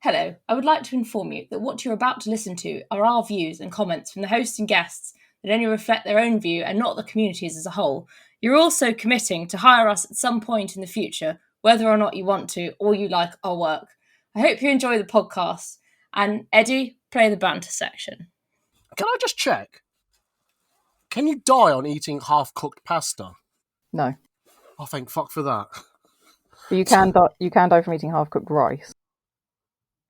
Hello, I would like to inform you that what you're about to listen to are our views and comments from the hosts and guests that only reflect their own view and not the community's as a whole. You're also committing to hire us at some point in the future, whether or not you want to or you like our work. I hope you enjoy the podcast. And Eddie, play the banter section. Can I just check? Can you die on eating half-cooked pasta? No. Oh, thank fuck for that. But you can die. You can die from eating half-cooked rice.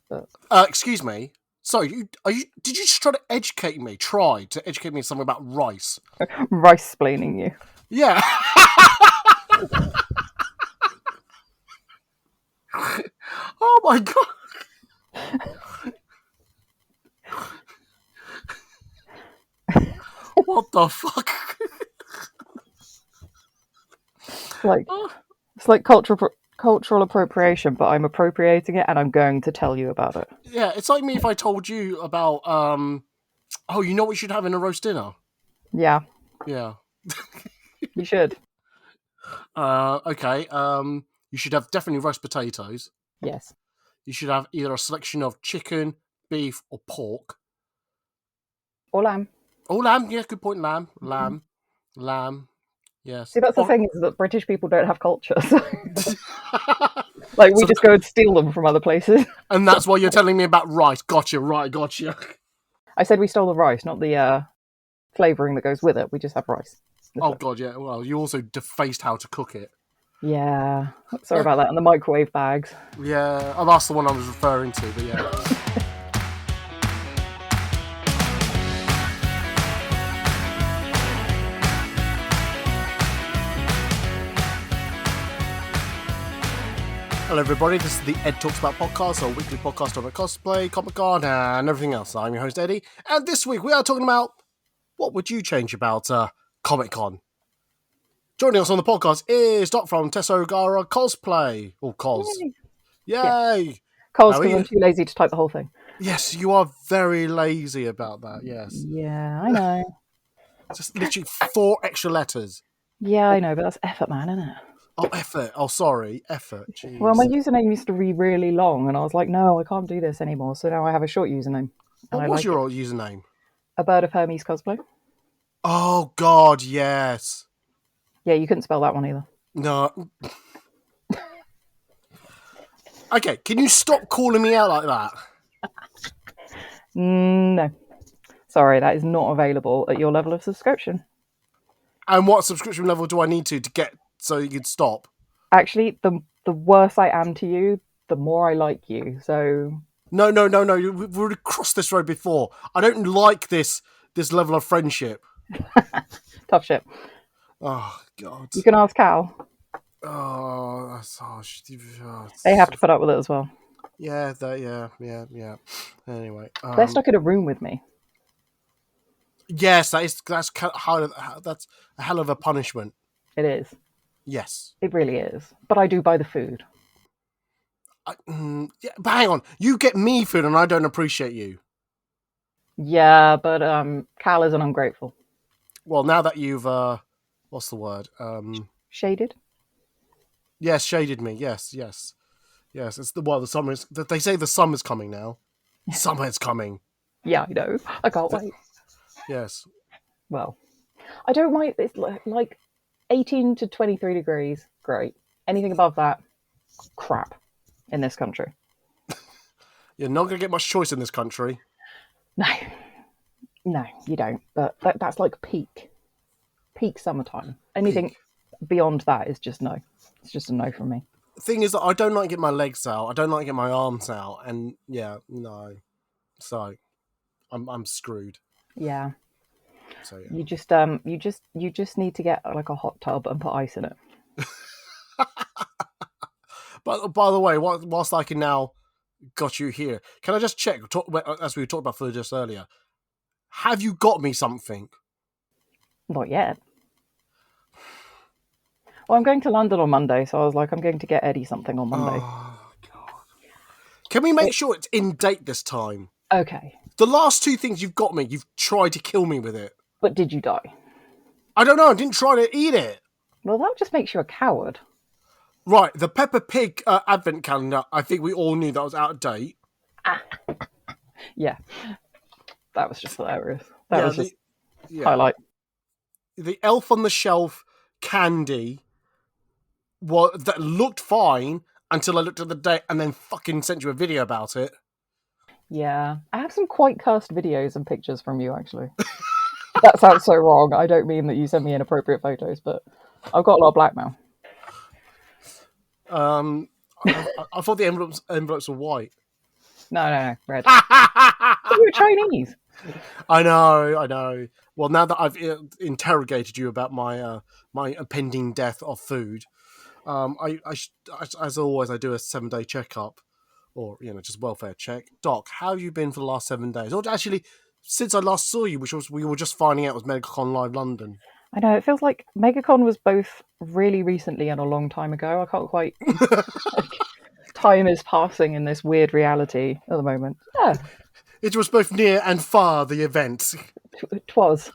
But... excuse me. Sorry, did you just try to educate me? Try to educate me on something about rice? Rice-splaining you. Yeah. Oh my god. What the fuck? It's like cultural appropriation, but I'm appropriating it and I'm going to tell you about it. Yeah, it's like me if I told you about oh, you know what we should have in a roast dinner? Yeah. Yeah. You should. Okay. You should have definitely roast potatoes. Yes. You should have either a selection of chicken, beef, or pork. Or lamb. Oh, lamb. Yeah, good point. Lamb. Lamb. Yes. See, that's the thing, is that British people don't have culture. So... like, we just go and steal them from other places. And that's why you're telling me about rice. Gotcha, right, gotcha. I said we stole the rice, not the flavouring that goes with it. We just have rice. Oh, God, yeah. Well, you also defaced how to cook it. Yeah. Sorry about that. And the microwave bags. Yeah. Oh, that's the one I was referring to, but yeah. Hello everybody, this is the Ed Talks About podcast, our weekly podcast about cosplay, Comic-Con, and everything else. I'm your host Eddie, and this week we are talking about what would you change about Comic-Con. Joining us on the podcast is Doc from Tessogara Cosplay. Or Cos. Yay! Cos, because I'm too lazy to type the whole thing. Yes, you are very lazy about that, yes. Yeah, I know. Just literally 4 extra letters. Yeah, I know, but that's effort, man, isn't it? Oh, effort. Oh, sorry. Effort. Jeez. Well, my username used to be really long, and I was like, no, I can't do this anymore. So now I have a short username. What was your username? A Bird of Hermes Cosplay. Oh, God, yes. Yeah, you couldn't spell that one either. No. Okay, can you stop calling me out like that? No. Sorry, that is not available at your level of subscription. And what subscription level do I need to get so you can stop? Actually, the worse I am to you, the more I like you, so... No. We've already crossed this road before. I don't like this level of friendship. Tough shit. Oh, God. You can ask Cal. Oh, that's harsh. They have to put up with it as well. Yeah. Anyway. They're stuck in a room with me. Yes, that's a hell of a punishment. It is. Yes. It really is. But I do buy the food. Yeah, but hang on. You get me food and I don't appreciate you. Yeah, but Cal isn't ungrateful. Well, now that you've... what's the word? Shaded? Yes, shaded me. Yes. It's the summer is... They say the summer's coming now. Summer's coming. Yeah, I know. I can't wait. Yes. Well, I don't mind. It's like 18 to 23 degrees. Great. Anything above that, crap in this country. You're not going to get much choice in this country. No, you don't. But that's like peak summertime. Anything beyond that is just no. It's just a no from me. The thing is that I don't like getting my legs out. I don't like getting my arms out. And yeah, no. So I'm screwed. Yeah. So yeah. You just need to get like a hot tub and put ice in it. But by the way, whilst I can now got you here, can I just check? As we talked about food just earlier, have you got me something? Not yet. Well, I'm going to London on Monday, so I was like, I'm going to get Eddie something on Monday. Oh God! Can we make sure it's in date this time? Okay. The last 2 things you've got me, you've tried to kill me with it. But did you die? I don't know. I didn't try to eat it. Well, that just makes you a coward. Right, the Peppa Pig advent calendar, I think we all knew that was out of date. Yeah, that was just hilarious. That was just yeah. highlight. The Elf on the Shelf candy that looked fine until I looked at the date and then fucking sent you a video about it. Yeah, I have some quite cursed videos and pictures from you, actually. That sounds so wrong. I don't mean that you send me inappropriate photos, but I've got a lot of blackmail. I thought the envelopes were white. No, red. You're Chinese. I know. Well, now that I've interrogated you about my my impending death of food, as always, I do a 7-day checkup, or just welfare check. Doc, how have you been for the last 7 days? Or actually, since I last saw you, which we were just finding out was MegaCon Live London. I know, it feels like MegaCon was both really recently and a long time ago. I can't quite... time is passing in this weird reality at the moment. Yeah. It was both near and far, the event. It was.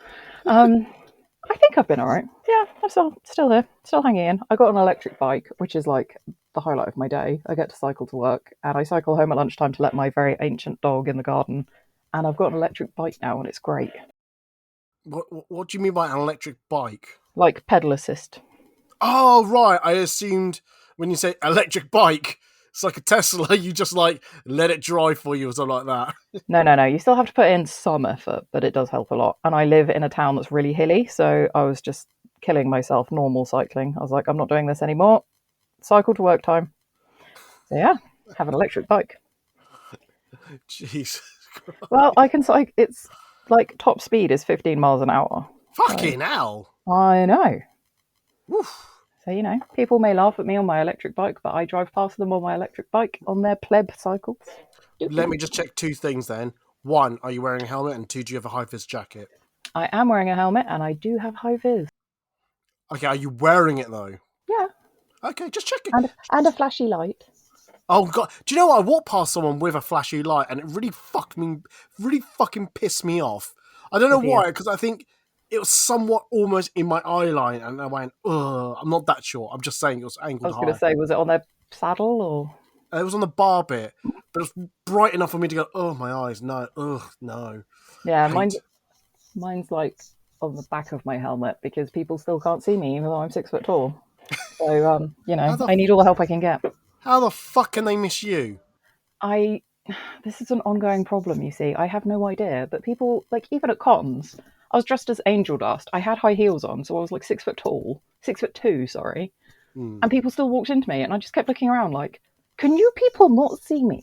I think I've been all right. Yeah, I'm still here, still hanging in. I got an electric bike, which is like the highlight of my day. I get to cycle to work, and I cycle home at lunchtime to let my very ancient dog in the garden. And I've got an electric bike now, and it's great. What do you mean by an electric bike? Like pedal assist. Oh, right. I assumed when you say electric bike, it's like a Tesla. You just like let it drive for you or something like that. No. You still have to put in some effort, but it does help a lot. And I live in a town that's really hilly, so I was just killing myself normal cycling. I was like, I'm not doing this anymore. Cycle to work time. So yeah, have an electric bike. Jeez. Well, I can cycle. It's like top speed is 15 miles an hour. Fucking hell. I know. Oof. So, people may laugh at me on my electric bike, but I drive past them on my electric bike on their pleb cycles. Let me just check 2 things then. 1, are you wearing a helmet? And 2, do you have a high-vis jacket? I am wearing a helmet, and I do have high vis. Okay, are you wearing it though? Yeah. Okay, just check it. And a flashy light. Oh god, do you know what? I walked past someone with a flashy light, and it really fucking pissed me off. I don't know why, because I think it was somewhat almost in my eye line, and I went, ugh, I'm not that sure. I'm just saying it was angled high. I was going to say, was it on their saddle or? It was on the bar bit, but it was bright enough for me to go, oh, my eyes, no, ugh, no. Yeah, mine's like on the back of my helmet because people still can't see me even though I'm 6 foot tall. So, I need all the help I can get. How the fuck can they miss you? This is an ongoing problem, you see. I have no idea, but people, like, even at cons, I was dressed as angel dust. I had high heels on, so I was like 6 foot tall, 6'2", sorry. And people still walked into me, and I just kept looking around like, can you people not see me?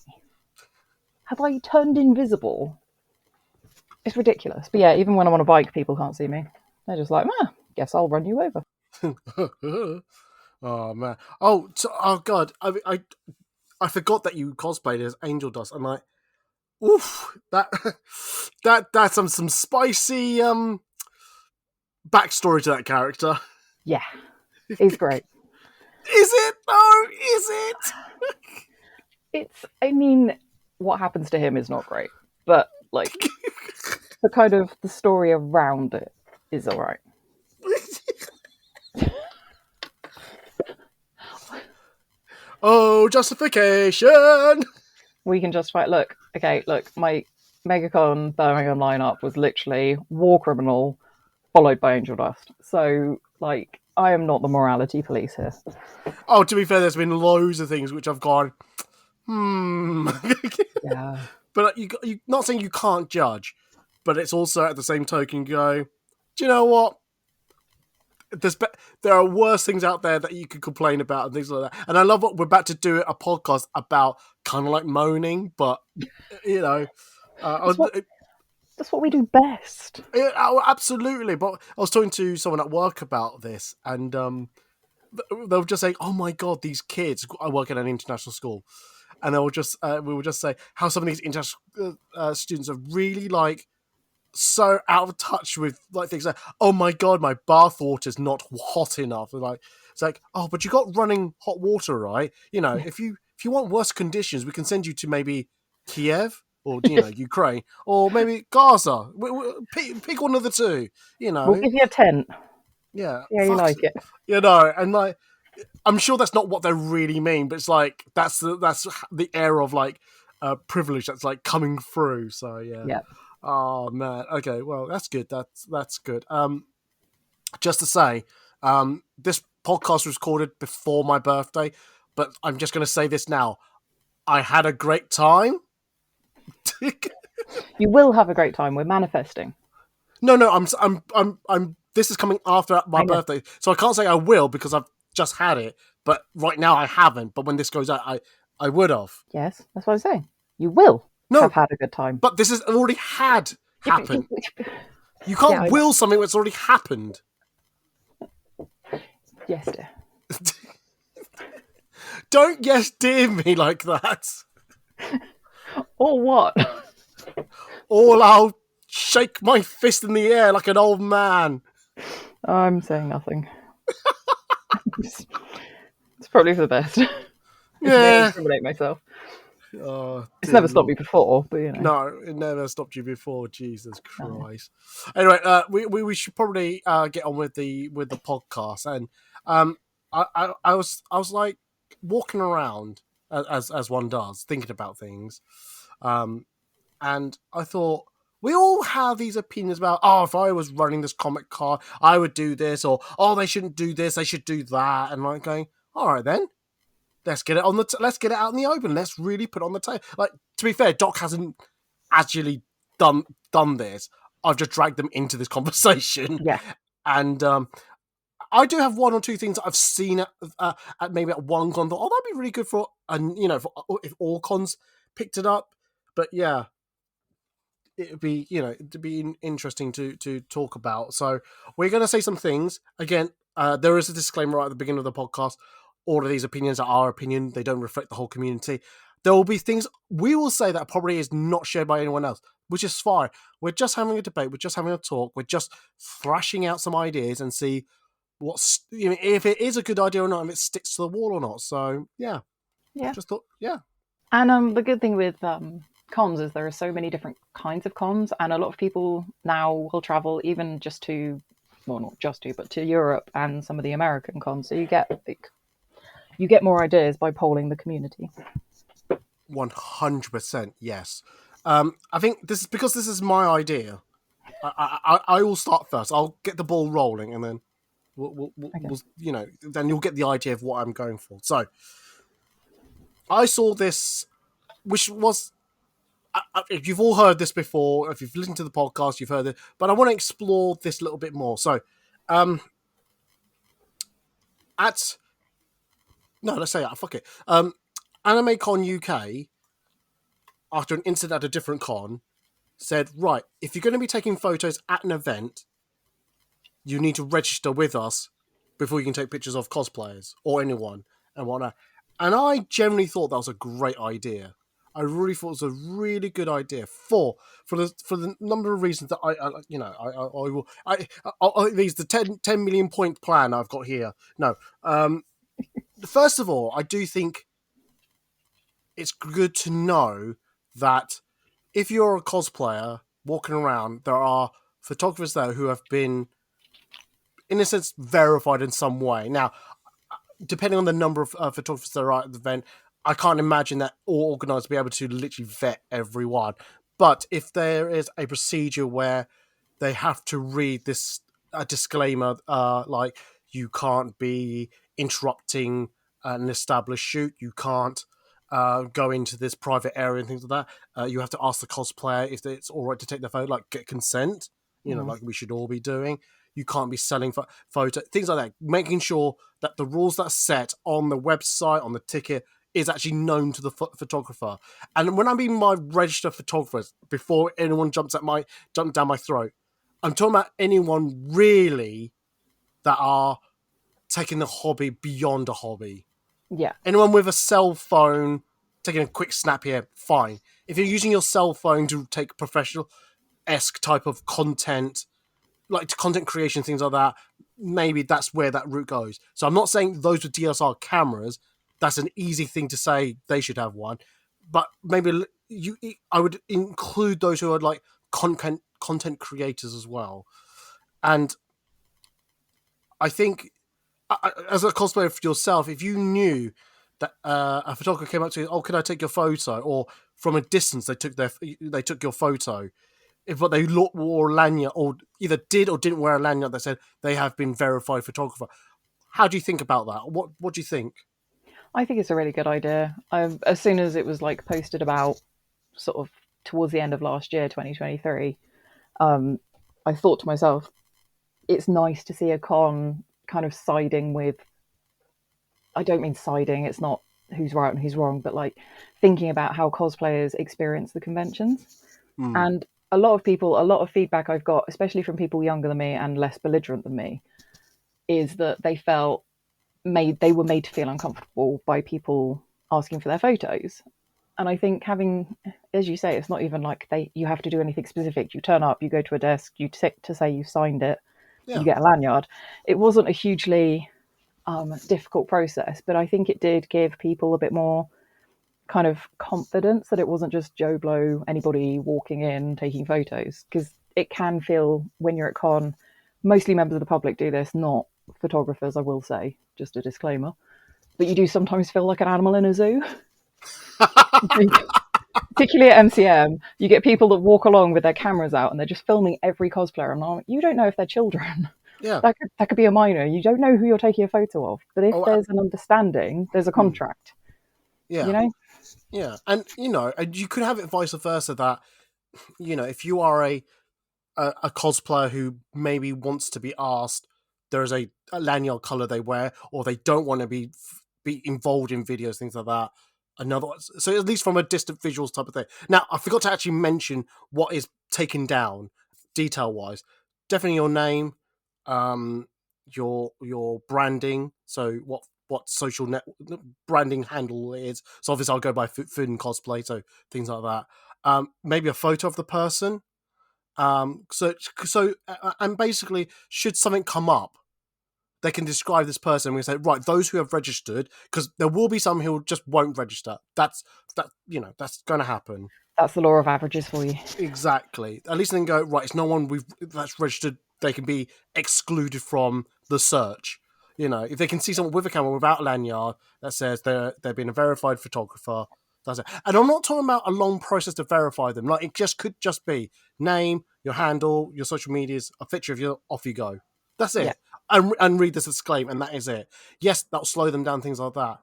Have I turned invisible? It's ridiculous. But yeah, even when I'm on a bike, people can't see me. They're just like, guess I'll run you over. Oh man! Oh god! I forgot that you cosplayed as Angel Dust. I'm like, oof! That's some spicy backstory to that character. Yeah, it's great. Is it? No, is it? I mean, what happens to him is not great, but like the story around it is all right. Oh, justification! We can justify it. Look, my MegaCon Birmingham lineup was literally War Criminal followed by Angel Dust. So, like, I am not the morality police here. Oh, to be fair, there's been loads of things which I've gone, Yeah. But you're not saying you can't judge, but it's also at the same token go, do you know what? There are worse things out there that you could complain about and things like that. And I love what we're about to do a podcast about, kind of like moaning, but that's what we do best. Absolutely. But I was talking to someone at work about this, and they were just saying, "Oh my god, these kids!" I work at an international school, and they were just we would just say how some of these international students are really like so out of touch with like things like, oh my god, my bath water's not hot enough. Like it's like, oh, but you got running hot water, right? If you want worse conditions, we can send you to maybe Kiev or Ukraine or maybe Gaza. Pick one of the two. We'll give you a tent. Yeah, you like it. And like, I'm sure that's not what they really mean, but it's like that's the air of like, privilege that's like coming through. So yeah. Yeah. Oh man. Okay. Well, that's good. That's good. Just to say, this podcast was recorded before my birthday, but I'm just going to say this now. I had a great time. You will have a great time. We're manifesting. No. I'm. This is coming after my I know. birthday, so I can't say I will because I've just had it. But right now I haven't. But when this goes out, I would have. Yes, that's what I'm saying. You will No, have had a good time. but this has already had happened. You Yeah, can't I know. will something that's already happened. Yes, dear. Don't yes dear me like that. Or what? Or I'll shake my fist in the air like an old man. I'm saying nothing. It's probably for the best. Yeah. Incriminate myself. Oh, It's dear never stopped Lord. me before, but you know. No, it never stopped you before. Jesus Christ. Anyway, we should probably get on with the podcast. And I was like walking around as one does, thinking about things. And I thought we all have these opinions about, oh, if I was running this comic con, I would do this, or oh, they shouldn't do this, they should do that, and like going, all right then. Let's get it on let's get it out in the open. Let's really put it on the table. Like, to be fair, Doc hasn't actually done this. I've just dragged them into this conversation. Yeah. And I do have one or two things that I've seen at maybe at one con. Thought, oh, that'd be really good for, and if all cons picked it up. But yeah, it'd be interesting to talk about. So we're going to say some things again. There is a disclaimer right at the beginning of the podcast. All of these opinions are our opinion. They don't reflect the whole community. There will be things we will say that probably is not shared by anyone else, which is fine. We're just having a debate. We're just having a talk. We're just thrashing out some ideas and see if it is a good idea or not, if it sticks to the wall or not. So yeah. Just thought, yeah. And the good thing with cons is there are so many different kinds of cons, and a lot of people now will travel even just to, well, not just to, but to Europe and some of the American cons. So you get more ideas by polling the community. 100%, yes. I think this is my idea. I will start first. I'll get the ball rolling, and then we'll then you'll get the idea of what I'm going for. So, I saw this, which was, if you've all heard this before, if you've listened to the podcast, you've heard it, but I want to explore this a little bit more. So, let's say that. Fuck it. Anime Con UK, after an incident at a different con, said, right, if you're going to be taking photos at an event, you need to register with us before you can take pictures of cosplayers or anyone and whatnot. And I generally thought that was a great idea. I really thought it was a really good idea for the number of reasons that these the 10 million point plan I've got here. No, first of all, I do think it's good to know that if you're a cosplayer walking around, there are photographers there who have been, in a sense, verified in some way. Now, depending on the number of photographers that are at the event, I can't imagine that all organisers will be able to literally vet everyone. But if there is a procedure where they have to read a disclaimer, like you can't be interrupting an established shoot, you can't go into this private area and things like that. You have to ask the cosplayer if it's all right to take the photo, like get consent, like we should all be doing. You can't be selling photo, things like that. Making sure that the rules that are set on the website, on the ticket, is actually known to the photographer. And when I mean my registered photographers, before anyone jump down my throat, I'm talking about anyone really that are taking the hobby beyond a hobby. Yeah. Anyone with a cell phone, taking a quick snap here, fine. If you're using your cell phone to take professional-esque type of content, like content creation, things like that, maybe that's where that route goes. So I'm not saying those with DSLR cameras, that's an easy thing to say they should have one. But maybe I would include those who are like content creators as well. And I think, as a cosplayer for yourself, if you knew that a photographer came up to you, oh, can I take your photo? Or from a distance they took your photo, but they wore a lanyard, or either did or didn't wear a lanyard that said they have been verified photographer. How do you think about that? What do you think? I think it's a really good idea. As soon as it was like posted about sort of towards the end of last year, 2023, I thought to myself, it's nice to see a con kind of siding with, I don't mean siding, it's not who's right and who's wrong, but like thinking about how cosplayers experience the conventions. And a lot of feedback I've got, especially from people younger than me and less belligerent than me, is that they were made to feel uncomfortable by people asking for their photos. And I think having, as you say, it's not even like you have to do anything specific. You turn up, you go to a desk, you tick to say you signed it, you get a lanyard. It wasn't a hugely difficult process, but I think it did give people a bit more kind of confidence that it wasn't just Joe Blow, anybody walking in taking photos, because it can feel, when you're at con, mostly members of the public do this, not photographers, I will say, just a disclaimer, but you do sometimes feel like an animal in a zoo. Particularly at MCM, you get people that walk along with their cameras out and they're just filming every cosplayer, and I'm like, you don't know if they're children. Yeah, that could be a minor. You don't know who you're taking a photo of, but if there's an understanding, there's a contract. Yeah, you know. Yeah, and and you could have it vice versa, that if you are a cosplayer who maybe wants to be asked, there is a lanyard color they wear, or they don't want to be involved in videos, things like that. So at least from a distant visuals type of thing. Now, I forgot to actually mention what is taken down detail wise. Definitely your name, your branding. So what social net branding handle it is. So obviously I'll go by Food and Cosplay, so things like that. Maybe a photo of the person. And basically, should something come up, they can describe this person, and we say, right, those who have registered, because there will be some who just won't register. That's going to happen. That's the law of averages for you. Exactly. At least they can go, right, it's no one that's registered, they can be excluded from the search. If they can see someone with a camera without a lanyard that says they've been a verified photographer, that's it. And I'm not talking about a long process to verify them. Like, it could just be name, your handle, your social medias, a picture of you, off you go. That's it. Yeah. And read this disclaimer, and that is it. Yes, that'll slow them down, things like that.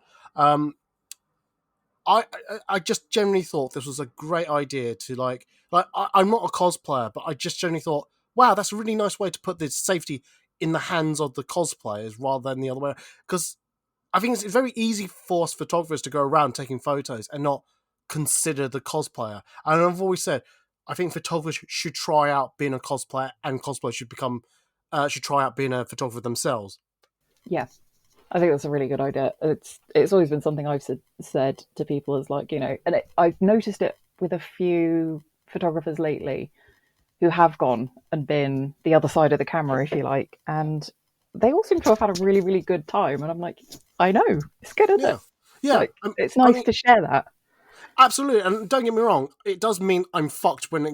I just generally thought this was a great idea to I'm not a cosplayer, but I just generally thought, wow, that's a really nice way to put this safety in the hands of the cosplayers rather than the other way. Because I think it's very easy for us photographers to go around taking photos and not consider the cosplayer. And I've always said, I think photographers should try out being a cosplayer, and cosplayers should try out being a photographer themselves. Yeah, I think that's a really good idea. It's always been something I've said to people, is like, and I've noticed it with a few photographers lately who have gone and been the other side of the camera, if you like, and they all seem to have had a really, really good time. And I'm like, I know, it's good, isn't it? Yeah, it's nice to share that. Absolutely, and don't get me wrong, it does mean I'm fucked when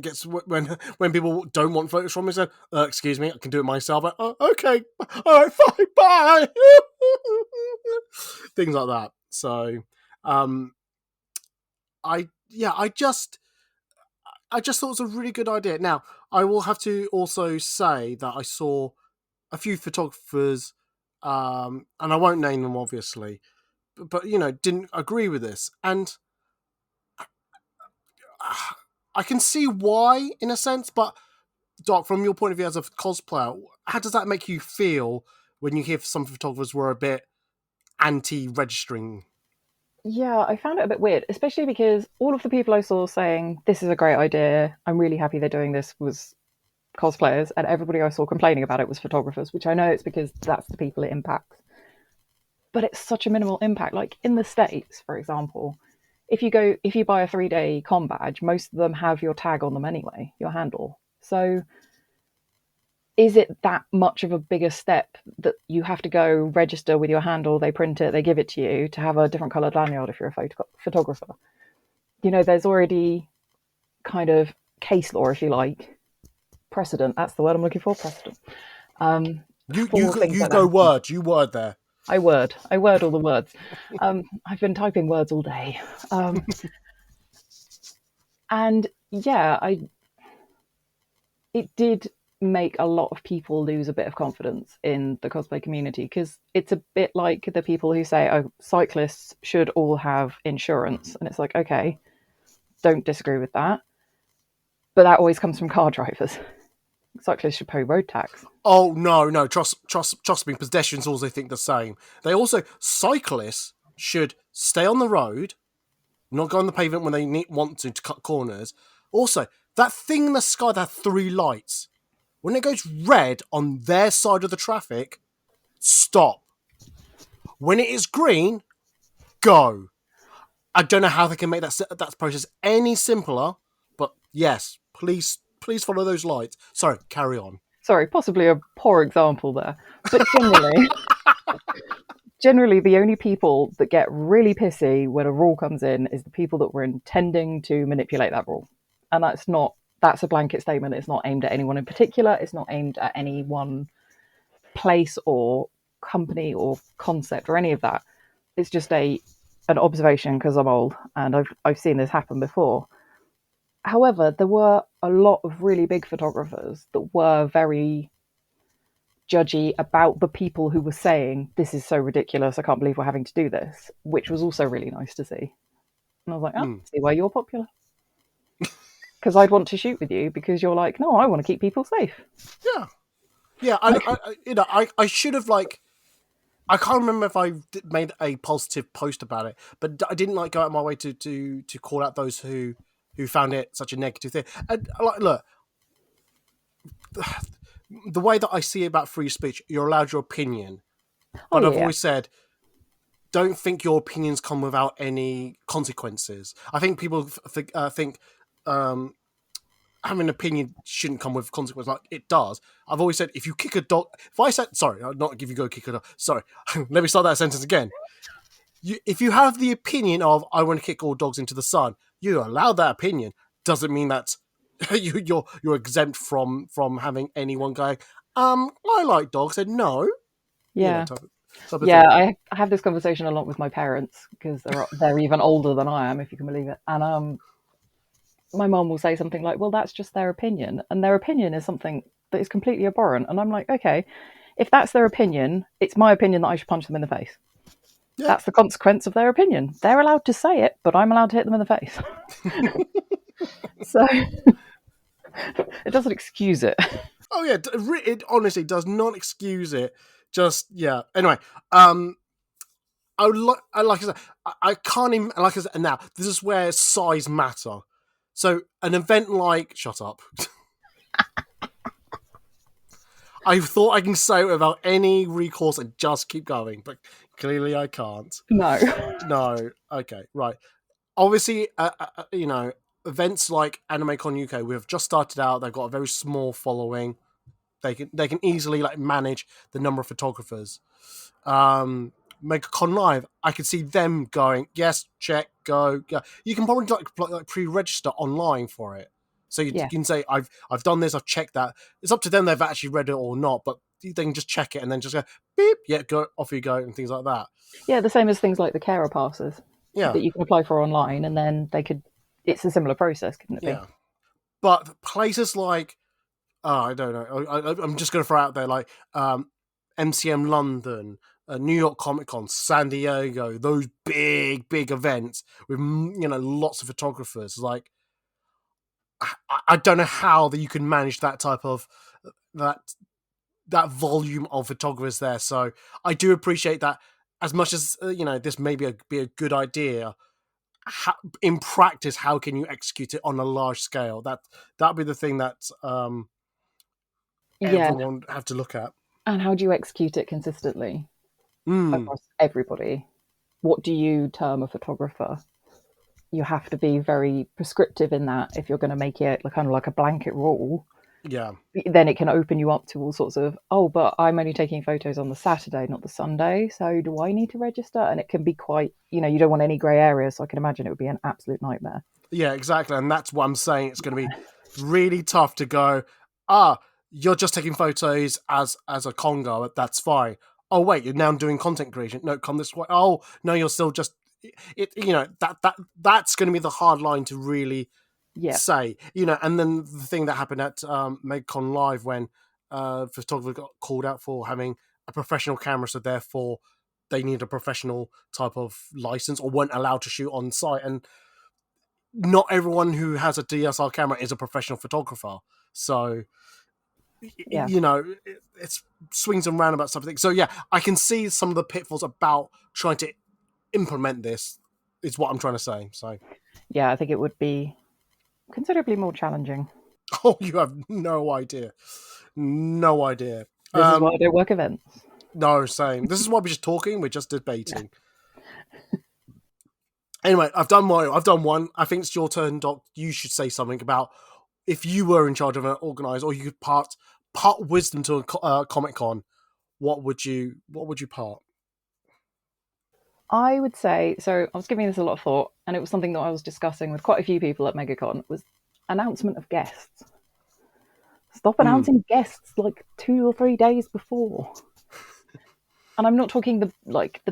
when people don't want photos from me. So, excuse me, I can do it myself. Okay, all right, fine, bye. Things like that. So, I just thought it was a really good idea. Now, I will have to also say that I saw a few photographers, and I won't name them, obviously, but didn't agree with this, and I can see why, in a sense, but Doc, from your point of view as a cosplayer, how does that make you feel when you hear some photographers were a bit anti-registering? Yeah, I found it a bit weird, especially because all of the people I saw saying, this is a great idea, I'm really happy they're doing this, was cosplayers, and everybody I saw complaining about it was photographers, which I know it's because that's the people it impacts. But it's such a minimal impact. Like in the States, for example, if you buy a 3-day con badge, most of them have your tag on them anyway, your handle. So is it that much of a bigger step that you have to go register with your handle, they print it, they give it to you, to have a different coloured lanyard if you're a photographer? There's already kind of case law, if you like, precedent. That's the word I'm looking for, precedent. You go word. You word there. I word all the words. I've been typing words all day. And yeah, it did make a lot of people lose a bit of confidence in the cosplay community, because it's a bit like the people who say, oh, cyclists should all have insurance. And it's like, okay, don't disagree with that. But that always comes from car drivers. Cyclists should pay road tax. Oh no! Trust me. Pedestrians also think the same. Cyclists should stay on the road, not go on the pavement when they want to cut corners. Also, that thing in the sky that has 3 lights, when it goes red on their side of the traffic, stop. When it is green, go. I don't know how they can make that process any simpler, but yes, please follow those lights. Sorry, carry on. Sorry, possibly a poor example there. But generally, the only people that get really pissy when a rule comes in is the people that were intending to manipulate that rule. And that's a blanket statement. It's not aimed at anyone in particular. It's not aimed at any one place or company or concept or any of that. It's just an observation, because I'm old and I've seen this happen before. However, there were a lot of really big photographers that were very judgy about the people who were saying, this is so ridiculous, I can't believe we're having to do this, which was also really nice to see. And I was like, see why you're popular. Because I'd want to shoot with you because you're like, no, I want to keep people safe. Yeah. I should have, like, I can't remember if I made a positive post about it, but I didn't go out of my way to call out those who found it such a negative thing. And look, the way that I see about free speech, you're allowed your opinion, but I've always said, don't think your opinions come without any consequences. I think people think having an opinion shouldn't come with consequences. Like, it does. I've always said, if you kick a dog, if I said, sorry, I'll not give you go kick a dog. Sorry, let me start that sentence again. If you have the opinion of, I want to kick all dogs into the sun, you're allowed that opinion. Doesn't mean that you're exempt from having anyone going, I like dogs. And no. Yeah. Type of I have this conversation a lot with my parents, because they're even older than I am, if you can believe it. And my mom will say something like, well, that's just their opinion. And their opinion is something that is completely abhorrent. And I'm like, okay, if that's their opinion, it's my opinion that I should punch them in the face. Yeah. That's the consequence of their opinion. They're allowed to say it, but I'm allowed to hit them in the face. So it doesn't excuse it. Oh yeah, it honestly does not excuse it. Just, yeah. Anyway, like I said, I can't even, like I said, now this is where size matter. So an event like, shut up. I thought I can say it without any recourse and just keep going, but clearly I can't. No. Okay, right. Obviously, events like AnimeCon UK, we have just started out. They've got a very small following. They can easily manage the number of photographers. MegaCon Live, I could see them going, yes, check, go. You can probably pre-register online for it. So you can say, I've done this, I've checked that. It's up to them if they've actually read it or not, but they can just check it and then just go, beep, yeah, go, off you go, and things like that. Yeah, the same as things like the carer passes that you can apply for online, and then it's a similar process, couldn't it be? Yeah. But places like, I don't know, I'm just going to throw out there, like MCM London, New York Comic Con, San Diego, those big events with lots of photographers. Like, I don't know how that you can manage that type of that volume of photographers there. So I do appreciate that. As much as this may be a good idea, in practice, how can you execute it on a large scale? That'd be the thing that everyone would have to look at. And how do you execute it consistently across everybody? What do you term a photographer? You have to be very prescriptive in that if you're going to make it kind of like a blanket rule. Yeah. Then it can open you up to all sorts of, but I'm only taking photos on the Saturday, not the Sunday. So do I need to register? And it can be quite, you don't want any grey areas. So I can imagine it would be an absolute nightmare. Yeah, exactly. And that's what I'm saying. It's going to be really tough to go, you're just taking photos as a conga, that's fine. Oh, wait, you're now doing content creation. No, come this way. Oh, no, you're still just... that's going to be the hard line to really Yeah. say, and then the thing that happened at MegCon Live when photographer got called out for having a professional camera, so therefore they need a professional type of license or weren't allowed to shoot on site. And not everyone who has a DSLR camera is a professional photographer. So, Yeah. it's swings and roundabouts type of thing. So, yeah, I can see some of the pitfalls about trying to implement this, is what I'm trying to say. So, Yeah, I think it would be considerably more challenging. oh, you have no idea. No idea. This is why I don't work events. No, same. This is why we're just talking. We're just debating. Anyway, I've done one. I think it's your turn, Doc. You should say something about if you were in charge of an organizer, or you could part wisdom to a Comic Con. What would you part? I would say, so I was giving this a lot of thought, and it was something that I was discussing with quite a few people at MegaCon, was announcement of guests. Stop announcing guests like 2 or 3 days before. And I'm not talking the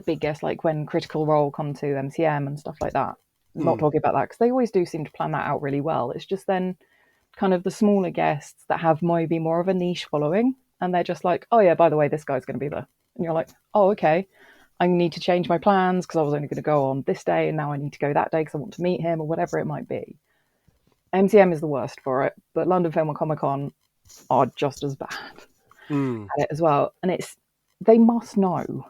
big guests, like when Critical Role come to MCM and stuff like that. I'm not talking about that, because they always do seem to plan that out really well. It's just then kind of the smaller guests that have maybe more of a niche following, and they're just like, oh yeah, by the way, this guy's going to be there. And you're like, oh, okay. I need to change my plans because I was only going to go on this day and now I need to go that day because I want to meet him, or whatever it might be. MCM is the worst for it, but London Film and Comic Con are just as bad at it as well. And they must know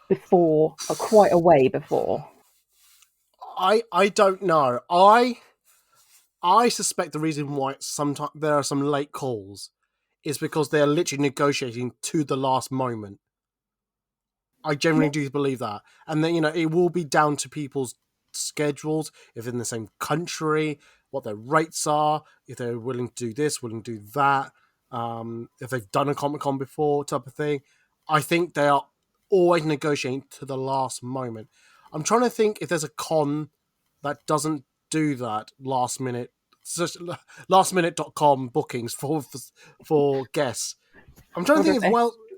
before, quite a way before. I don't know. I suspect the reason why sometimes there are some late calls is because they're literally negotiating to the last moment. I generally do believe that. And then, it will be down to people's schedules, if they're in the same country, what their rates are, if they're willing to do this, willing to do that, if they've done a Comic-Con before, type of thing. I think they are always negotiating to the last moment. I'm trying to think if there's a con that doesn't do that last minute. Lastminute.com bookings for guests. I'm trying to think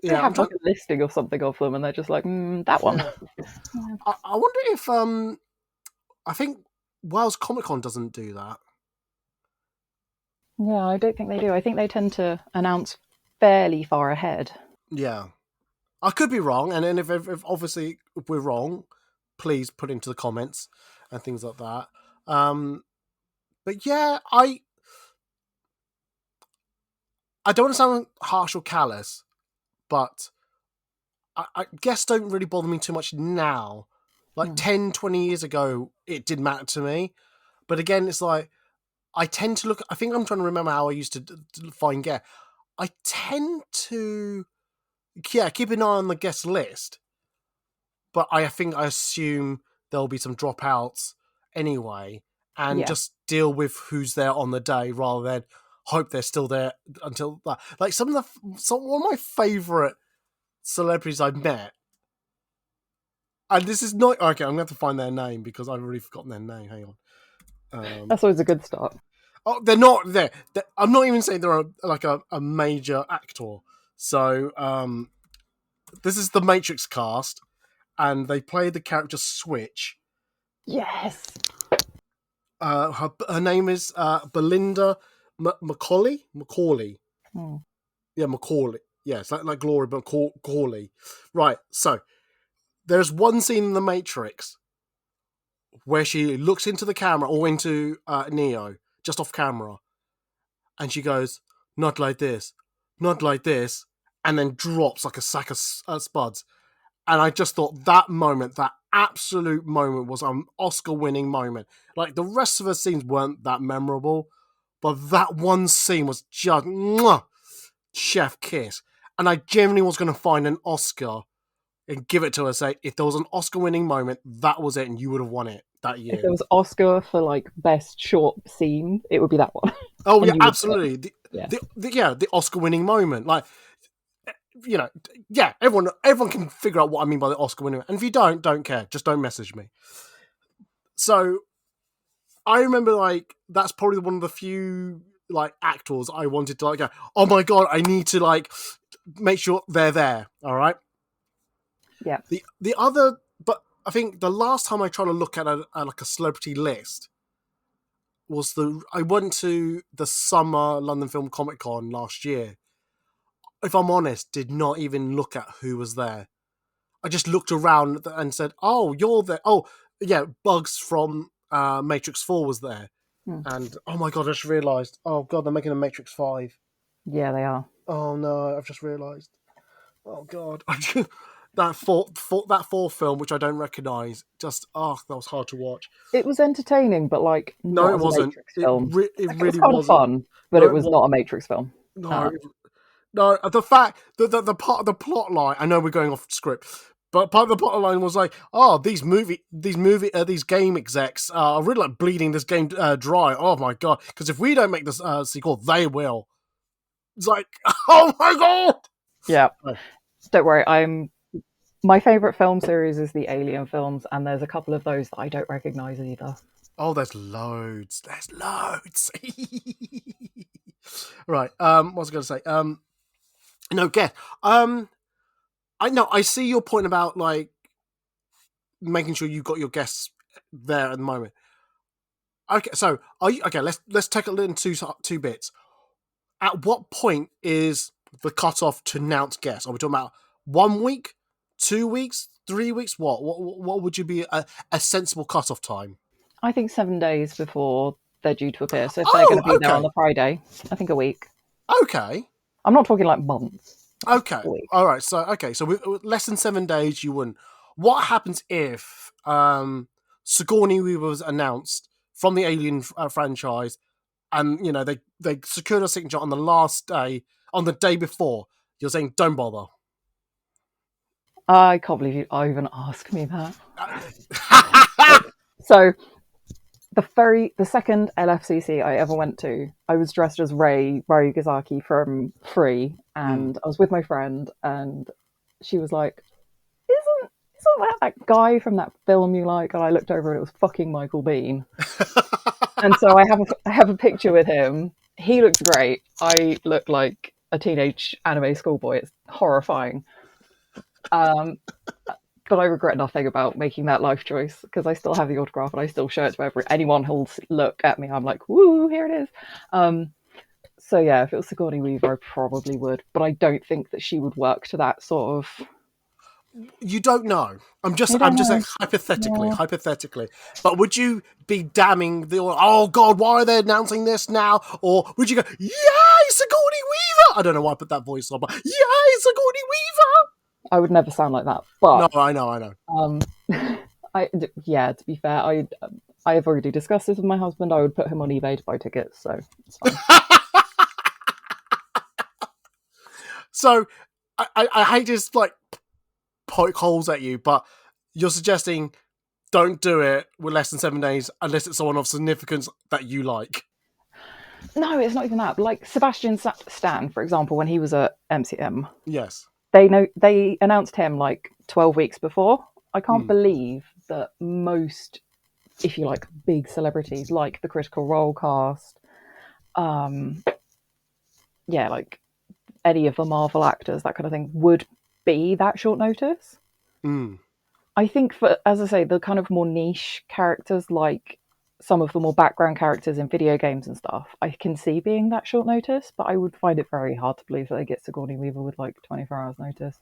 They have like a listing or something of them, and they're just like, that one. Yeah. I wonder if I think Wales Comic Con doesn't do that. Yeah, I don't think they do. I think they tend to announce fairly far ahead. Yeah, I could be wrong, and then if obviously if we're wrong, please put into the comments and things like that. But yeah, I don't want to sound harsh or callous, but I guess don't really bother me too much now. Like 10, 20 years ago, it did matter to me. But again, it's like, I tend to look, I think I'm trying to remember how I used to find guests. I tend to, keep an eye on the guest list. But I assume there'll be some dropouts anyway. And just deal with who's there on the day rather than hope they're still there until that. Like one of my favourite celebrities I've met, and this is not okay. I'm gonna have to find their name because I've already forgotten their name. Hang on. That's always a good start. Oh, they're not there. I'm not even saying they're a major actor. So this is the Matrix cast, and they play the character Switch. Yes. Her name is Belinda Macaulay. Yeah, Macaulay. Yeah, it's like Glory Macaulay. Right. So there's one scene in the Matrix where she looks into the camera or into Neo just off camera, and she goes, "Not like this, not like this," and then drops like a sack of spuds. And I just thought that moment, that absolute moment, was an Oscar-winning moment. Like the rest of the scenes weren't that memorable, but that one scene was just chef kiss. And I genuinely was going to find an Oscar and give it to her. Say, if there was an Oscar-winning moment, that was it, and you would have won it that year. If there was Oscar for like best short scene, it would be that one. Oh yeah, absolutely. The Oscar-winning moment, like. Everyone can figure out what I mean by the Oscar winner. And if you don't care. Just don't message me. So I remember like that's probably one of the few like actors I wanted to like go, oh my god, I need to like make sure they're there. All right. Yeah. The other, but I think the last time I tried to look at like a celebrity list, I went to the summer London Film Comic Con last year. If I'm honest, did not even look at who was there. I just looked around and said, "Oh, you're there." Oh, yeah, Bugs from Matrix 4 was there. And oh my god, I just realised. Oh god, they're making a Matrix 5. Yeah, they are. Oh no, I've just realised. Oh god, that fourth film, which I don't recognise, that was hard to watch. It was entertaining, but like No, not it as a wasn't. Matrix film. It Like, it was really kind of wasn't. fun, but No, it it was wasn't. not a Matrix film. No, no. The fact that the part of the plot line. I know we're going off script, but part of the plot line was like, "Oh, these game execs are really like bleeding this game dry." Oh my god! Because if we don't make this sequel, they will. It's like, oh my god! Yeah, Oh. don't worry. My favorite film series is the Alien films, and there's a couple of those that I don't recognize either. Oh, there's loads. There's loads. Right. What was I going to say? No, get. I know. I see your point about like making sure you got your guests there at the moment. Okay, so okay? Let's take it into two bits. At what point is the cutoff to announce guests? Are we talking about 1 week, 2 weeks, 3 weeks? What would you be a sensible cutoff time? I think 7 days before they're due to appear. So if they're going to be there on the Friday, I think a week. Okay. I'm not talking like months. Okay. All right. So with less than 7 days, you wouldn't. What happens if Sigourney Weaver was announced from the Alien franchise, and you know they secured a signature on the last day, on the day before? You're saying don't bother. I can't believe you even asked me that. So the second LFCC I ever went to, I was dressed as Rei Ryugazaki from Free, and I was with my friend, and she was like, "Isn't that guy from that film you like?" And I looked over, and it was fucking Michael Biehn. And so I have a picture with him. He looks great. I look like a teenage anime schoolboy. It's horrifying. But I regret nothing about making that life choice, because I still have the autograph and I still show it to anyone who'll look at me. I'm like, woo, here it is. So yeah, if it was Sigourney Weaver, I probably would, but I don't think that she would work to that sort of. You don't know. I'm just saying hypothetically. But would you be damning the? Oh God, why are they announcing this now? Or would you go, yay, Sigourney Weaver? I don't know why I put that voice on, but yay, Sigourney Weaver. I would never sound like that. But no, I know. To be fair, I have already discussed this with my husband. I would put him on eBay to buy tickets, so it's fine. So I hate to like poke holes at you, but you're suggesting don't do it with less than 7 days unless it's someone of significance that you like. No, it's not even that. Like Sebastian Stan, for example, when he was at MCM. Yes. They announced him like 12 weeks before. I can't believe that most, if you like, big celebrities like the Critical Role cast, like any of the Marvel actors, that kind of thing, would be that short notice. I think for, as I say, the kind of more niche characters, like some of the more background characters in video games and stuff, I can see being that short notice, but I would find it very hard to believe that they get Sigourney Weaver with like 24 hours notice.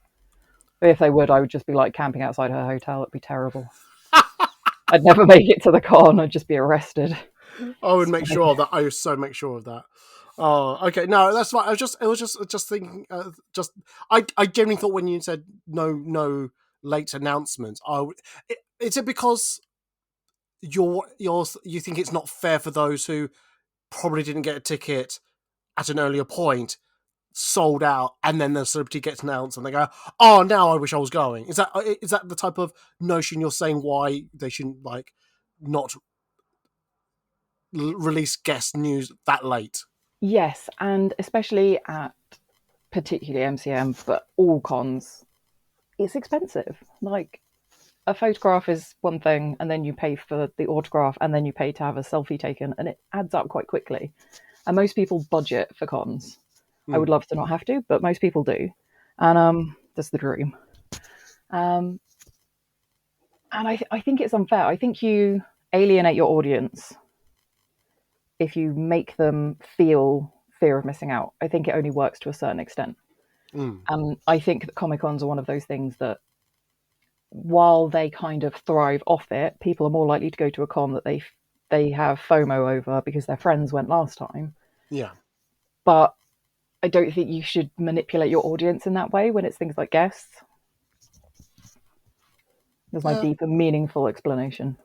But if they would, I would just be like camping outside her hotel. It'd be terrible. I'd never make it to the con. I'd just be arrested. I would make sure of that. I would so make sure of that. Oh, okay. No, that's fine. I was just thinking. I genuinely thought when you said no late announcements, is it because you think it's not fair for those who probably didn't get a ticket at an earlier point, sold out, and then the celebrity gets announced and they go, "Oh, now I wish I was going." Is that the type of notion you're saying why they shouldn't like not release guest news that late? Yes, and especially at particularly MCM, but all cons, it's expensive. Like, a photograph is one thing, and then you pay for the autograph, and then you pay to have a selfie taken, and it adds up quite quickly. And most people budget for cons. I would love to not have to, but most people do. And that's the dream. And I think it's unfair. I think you alienate your audience if you make them feel fear of missing out, I think it only works to a certain extent. And I think that Comic Cons are one of those things that, while they kind of thrive off it, people are more likely to go to a con that they have FOMO over because their friends went last time. Yeah. But I don't think you should manipulate your audience in that way when it's things like guests. That's my deep and meaningful explanation.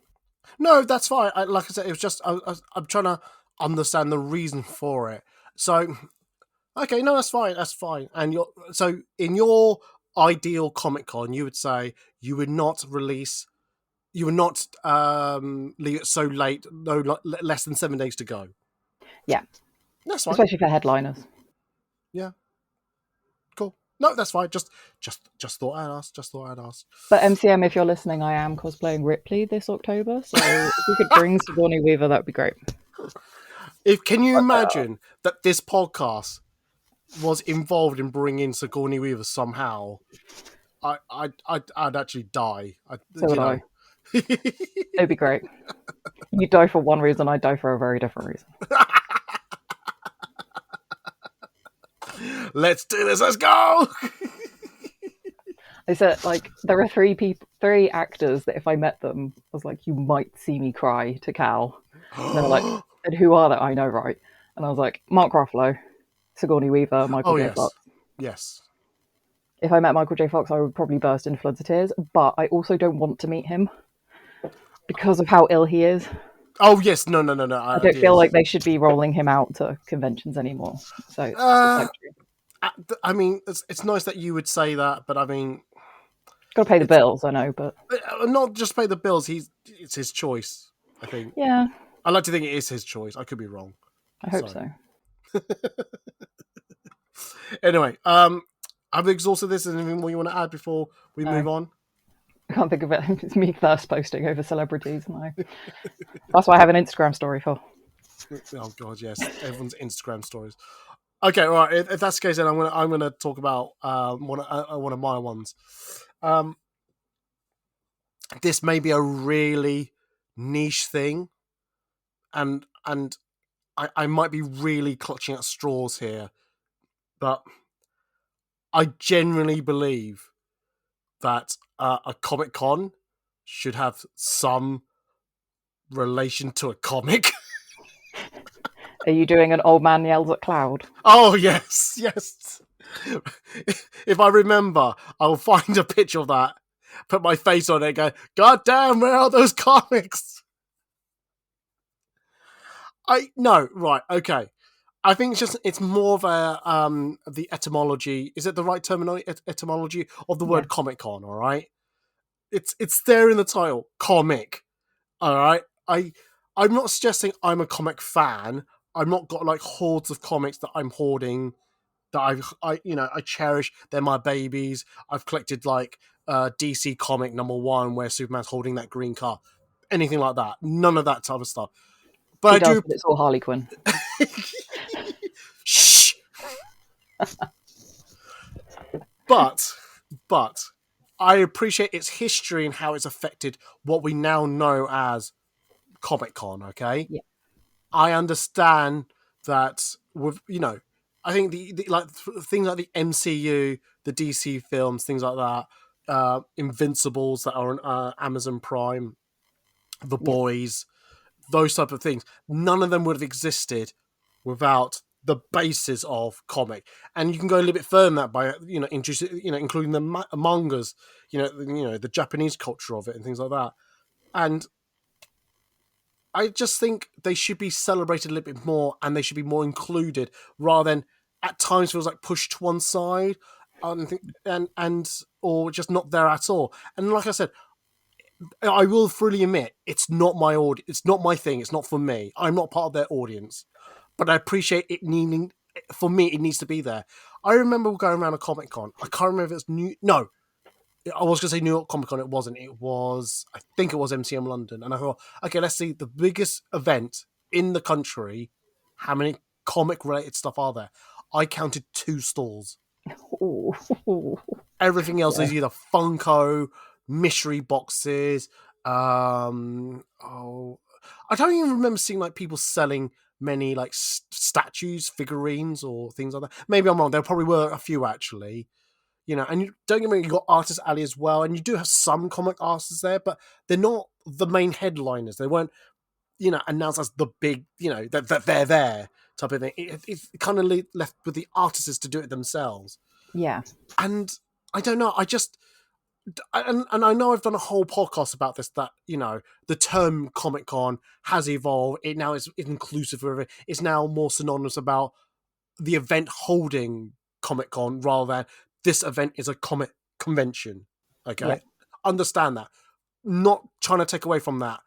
No, that's fine. Like I said, it was just I'm trying to understand the reason for it. So, okay, no, that's fine. That's fine. And so in your ideal Comic Con, you would say you would not release, you would not leave it so late, less than 7 days to go. Yeah, That's fine. especially for headliners. Yeah, cool. No, that's fine. Just thought I'd ask. Just thought I'd ask. But MCM, if you're listening, I am cosplaying Ripley this October, so if you could bring Sigourney Weaver, that'd be great. Can you imagine that this podcast was involved in bringing Sigourney Weaver somehow? I'd actually die. So would I. It'd be great. You'd die for one reason, I'd die for a very different reason. Let's do this. Let's go. I said, like, there are three actors that if I met them, I was like, you might see me cry to Cal. And they were like, and who are they? I know, right? And I was like, Mark Ruffalo, Sigourney Weaver, Michael J. Fox. Yes. If I met Michael J. Fox, I would probably burst into floods of tears, but I also don't want to meet him because of how ill he is. Oh, yes. No. I don't feel like they should be rolling him out to conventions anymore. So, I mean, it's nice that you would say that, but I mean, got to pay the bills, I know, but not just pay the bills. It's his choice, I think. Yeah, I like to think it is his choice. I could be wrong. I hope so. Anyway, I've exhausted this. Is there anything more you want to add before we move on? I can't think of it. It's me thirst posting over celebrities. No. That's what I have an Instagram story for. Oh God, yes, everyone's Instagram stories. Okay, all right. If that's the case, then I'm gonna talk about one of my ones. This may be a really niche thing, and I might be really clutching at straws here, but I genuinely believe that a Comic Con should have some relation to a comic. Are you doing an old man yells at cloud? Oh, yes. If I remember, I'll find a picture of that, put my face on it and go, God damn, where are those comics? Right, okay. I think it's more of the etymology. Is it the right terminology? Etymology of the word Comic Con, all right? It's there in the title, comic, all right? I'm not suggesting I'm a comic fan. I've not got like hordes of comics that I'm hoarding, that I cherish. They're my babies. I've collected like DC comic #1 where Superman's holding that green car, anything like that. None of that type of stuff. But but it's all Harley Quinn. Shh. But I appreciate its history and how it's affected what we now know as Comic Con. Okay, yeah. I understand that with I think the like things like the MCU, the DC films, things like that, Invincibles that are on Amazon Prime, The Boys, those type of things. None of them would have existed without the basis of comic. And you can go a little bit further than that by including the mangas, the Japanese culture of it and things like that. And I just think they should be celebrated a little bit more, and they should be more included rather than at times feels like pushed to one side and or just not there at all. And like I said, I will freely admit it's not my audience, it's not my thing, it's not for me. I'm not part of their audience, but I appreciate it needing. For me, it needs to be there. I remember going around a Comic Con. I can't remember if it's No, I was going to say New York Comic Con. It wasn't. I think it was MCM London. And I thought, okay, let's see the biggest event in the country. How many comic related stuff are there? I counted 2 stalls. Ooh. Everything else is either Funko, mystery boxes. I don't even remember seeing like people selling many like statues, figurines, or things like that. Maybe I'm wrong. There probably were a few actually. And don't get me wrong, you got Artist Alley as well, and you do have some comic artists there, but they're not the main headliners. They weren't, announced as the big, that they're there type of thing. It kind of left with the artists to do it themselves. Yeah. And I don't know. And I know I've done a whole podcast about this, that, the term Comic Con has evolved. It now is inclusive of it. It's now more synonymous about the event holding Comic Con rather than this event is a comic convention. Okay. Yeah. Understand that. Not trying to take away from that.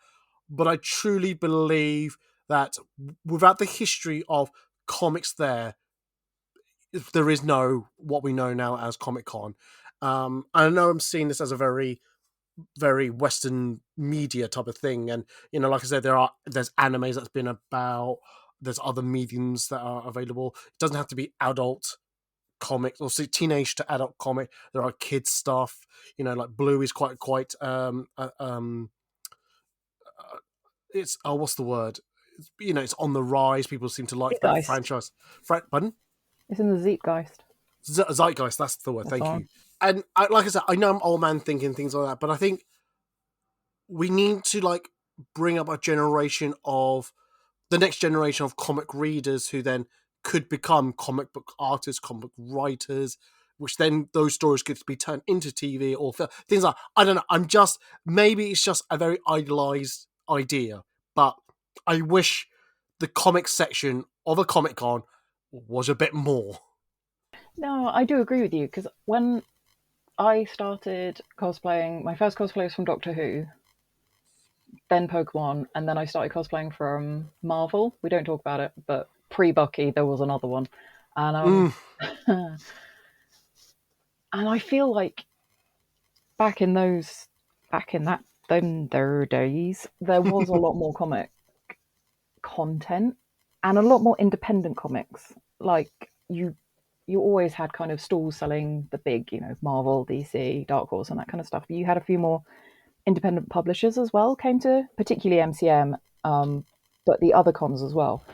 But I truly believe that without the history of comics there is no what we know now as Comic Con. I know I'm seeing this as a very, very Western media type of thing, and like I said, there's animes that's been about. There's other mediums that are available. It doesn't have to be adult comics or teenage to adult comic. There are kids stuff. Like Blue is quite. It's what's the word? It's on the rise. People seem to like that Zeitgeist. franchise. Pardon? It's in the Zeitgeist. Zeitgeist, that's the word. That's Thank on. you. And like I said, I know I'm old man thinking things like that, but I think we need to like bring up the next generation of comic readers who then could become comic book artists, comic book writers, which then those stories could be turned into TV or things like. I don't know. Maybe it's just a very idealized idea, but I wish the comic section of a Comic Con was a bit more. No, I do agree with you, because when I started cosplaying, my first cosplay was from Doctor Who, then Pokemon, and then I started cosplaying from Marvel. We don't talk about it, but pre-Bucky, there was another one. And and I feel like back in them their days, there was a lot more comic content and a lot more independent comics. Like you always had kind of stalls selling the big, Marvel, DC, Dark Horse, and that kind of stuff. But you had a few more independent publishers as well, came to, particularly MCM, but the other cons as well.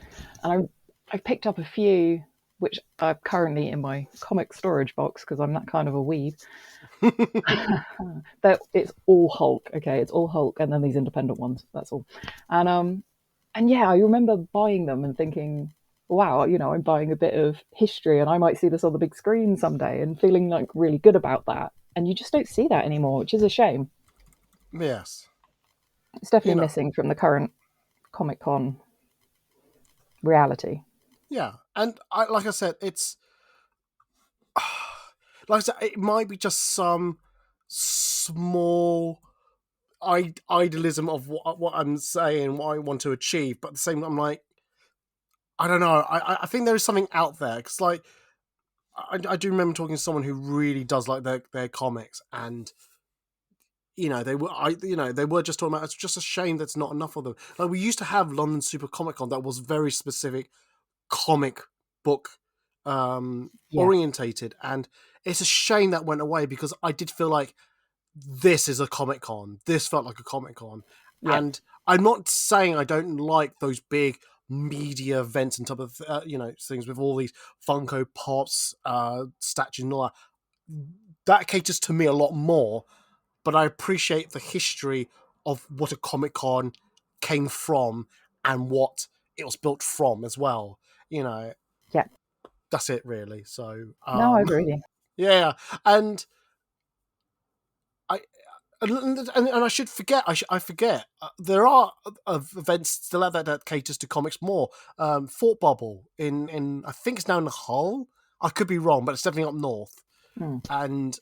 And I picked up a few, which are currently in my comic storage box because I'm that kind of a weeb. It's all Hulk, okay? It's all Hulk, and then these independent ones. That's all. And yeah, I remember buying them and thinking, wow, I'm buying a bit of history, and I might see this on the big screen someday, and feeling like really good about that. And you just don't see that anymore, which is a shame. Yes. It's definitely missing from the current Comic Con reality. Yeah, and like I said, it's like I said, it might be just some small idealism of what I'm saying, what I want to achieve, but at the same time, I'm like, I don't know. I think there is something out there because, like, I do remember talking to someone who really does like their comics, and they were just talking about it's just a shame that's not enough of them. Like we used to have London Super Comic Con that was very specific comic book orientated, and it's a shame that went away because I did feel like this is a Comic Con. This felt like a Comic Con, and I'm not saying I don't like those big media events and type of things with all these Funko Pops, statues, and all that. That caters to me a lot more, but I appreciate the history of what a Comic Con came from and what it was built from as well. Yeah. That's it really. So No, I agree with you. yeah, and I should forget. I forget. There are events still out there that caters to comics more. Thought Bubble in I think it's now in Hull. I could be wrong, but it's definitely up north. And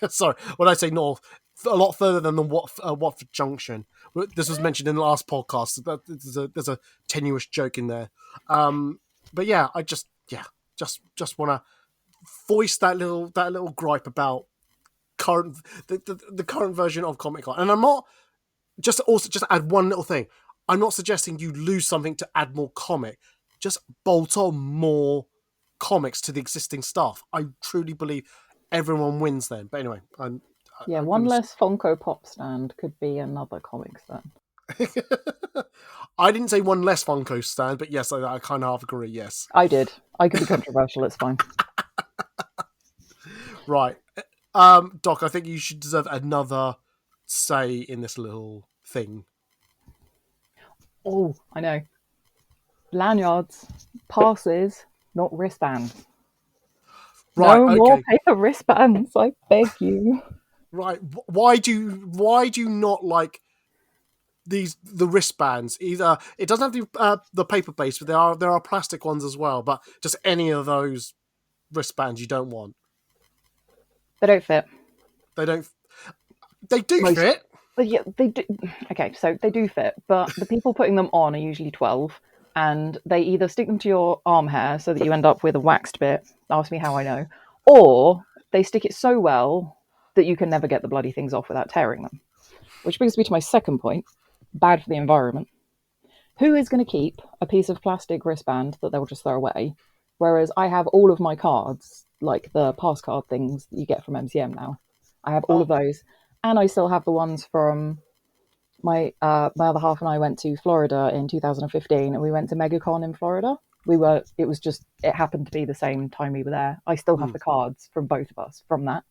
sorry, when I say north, a lot further than the Watford Junction. This was mentioned in the last podcast. There's a tenuous joke in there. But yeah, I just want to voice that little gripe about the current version of Comic Con. And I'm not just add one little thing. I'm not suggesting you lose something to add more comic. Just bolt on more comics to the existing stuff. I truly believe everyone wins then. But anyway, one less Funko Pop stand could be another comic stand. I didn't say one less Funko stand, but yes, I kind of half agree. Yes, I did. I could be controversial. It's fine. right. Doc, I think you should deserve another say in this little thing. Oh, I know. Lanyards, passes, not wristbands. Right. No more Okay. paper wristbands. I beg you. Right. Why do you not like the wristbands? Either it doesn't have to be the paper based, but there are plastic ones as well. But just any of those wristbands you don't want. They don't fit. They don't. They do Most. fit. But yeah, they do. Okay, so they do fit, but the people putting them on are usually 12, and they either stick them to your arm hair so that you end up with a waxed bit. Ask me how I know. Or they stick it so well that you can never get the bloody things off without tearing them. Which brings me to my second point: bad for the environment. Who is going to keep a piece of plastic wristband that they'll just throw away? Whereas I have all of my cards, like the pass card things that you get from MCM now. I have all of those, and I still have the ones from my other half and I went to Florida in 2015, and we went to MegaCon in Florida. It happened to be the same time we were there. I still have the cards from both of us from that,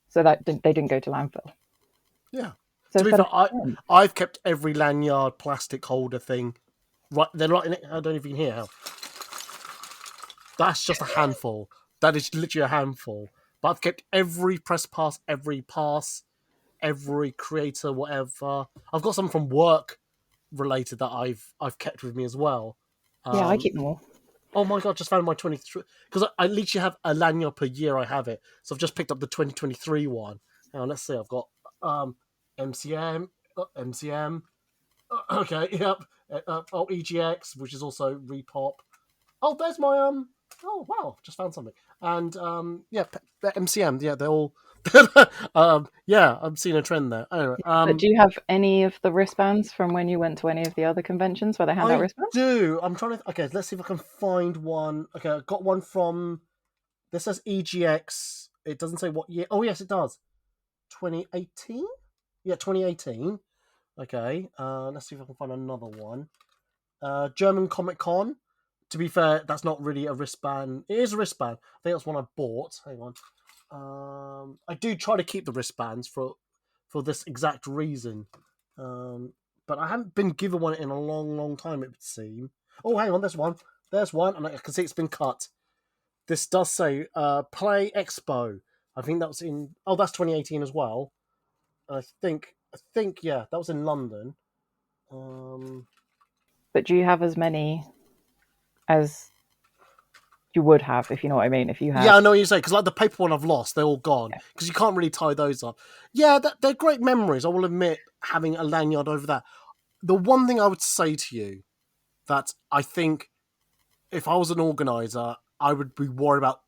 so that they didn't go to landfill. Yeah. So To be fair, I've kept every lanyard plastic holder thing. Right, they're right in it. I don't even hear how. That's just a handful. That is literally a handful. But I've kept every press pass, every creator, whatever. I've got some from work related that I've kept with me as well. Yeah, I keep them all. Oh my god! Just found my 23 because I literally have a lanyard per year. I have it, so I've just picked up the 2023 one. Now let's see. I've got MCM, MCM. Okay, yep. EGX, which is also Repop. Oh, there's my Oh wow, just found something. And MCM. Yeah, they're all. Yeah, I'm seeing a trend there. Anyway, But do you have any of the wristbands from when you went to any of the other conventions where they hand out wristbands? I do. I'm trying to. Okay, let's see if I can find one. Okay, I got one from. This says EGX. It doesn't say what year. Oh yes, it does. 2018. Yeah, 2018. Okay. Let's see if I can find another one. German Comic Con. To be fair, that's not really a wristband. It is a wristband. I think that's one I bought. Hang on. I do try to keep the wristbands for this exact reason. But I haven't been given one in a long, long time, it would seem. Oh, hang on, there's one. There's one, and I can see it's been cut. This does say Play Expo. I think that was in... Oh, that's 2018 as well. I think, yeah, that was in London. But do you have as many as you would have, if you know what I mean? If you had... Yeah, I know what you say, because like the paper one I've lost, they're all gone. Because you can't really tie those up. Yeah, they're great memories, I will admit, having a lanyard over that. The one thing I would say to you that I think if I was an organizer, I would be worried about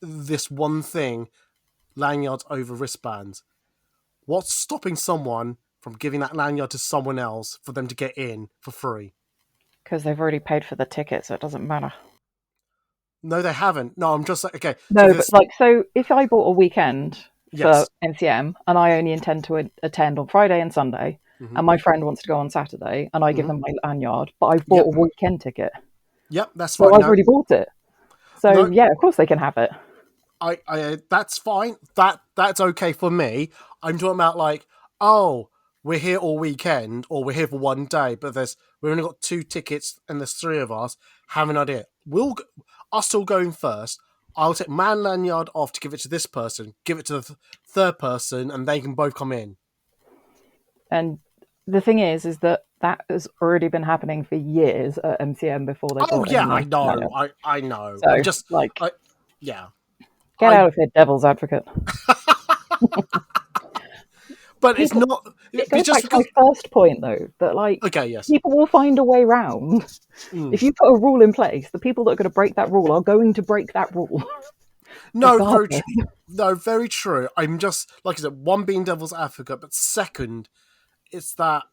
this one thing, lanyards over wristbands. What's stopping someone from giving that lanyard to someone else for them to get in for free? Because they've already paid for the ticket, so it doesn't matter. No, they haven't. No, I'm just like, okay. No, so if I bought a weekend for Yes. MCM and I only intend to attend on Friday and Sunday, and my friend wants to go on Saturday, and I give them my lanyard, but I've bought a weekend ticket. Yep, that's So fine. I've already bought it. So yeah, of course they can have it. I that's fine. That's okay for me. I'm talking about like, oh, we're here all weekend, or we're here for one day, but we've only got 2 tickets and there's 3 of us. Have an idea. Us all going first. I'll take my lanyard off to give it to this person, give it to the third person, and they can both come in. And the thing is that has already been happening for years at MCM before they. Oh yeah, I know. I know. So, I'm just like, yeah. Get out of here, devil's advocate. But it's not. It goes back to my first point, though, that like, okay, yes, people will find a way round. If you put a rule in place, the people that are going to break that rule are going to break that rule. No, very true. I'm just, like I said, one, being devil's advocate, but second, it's that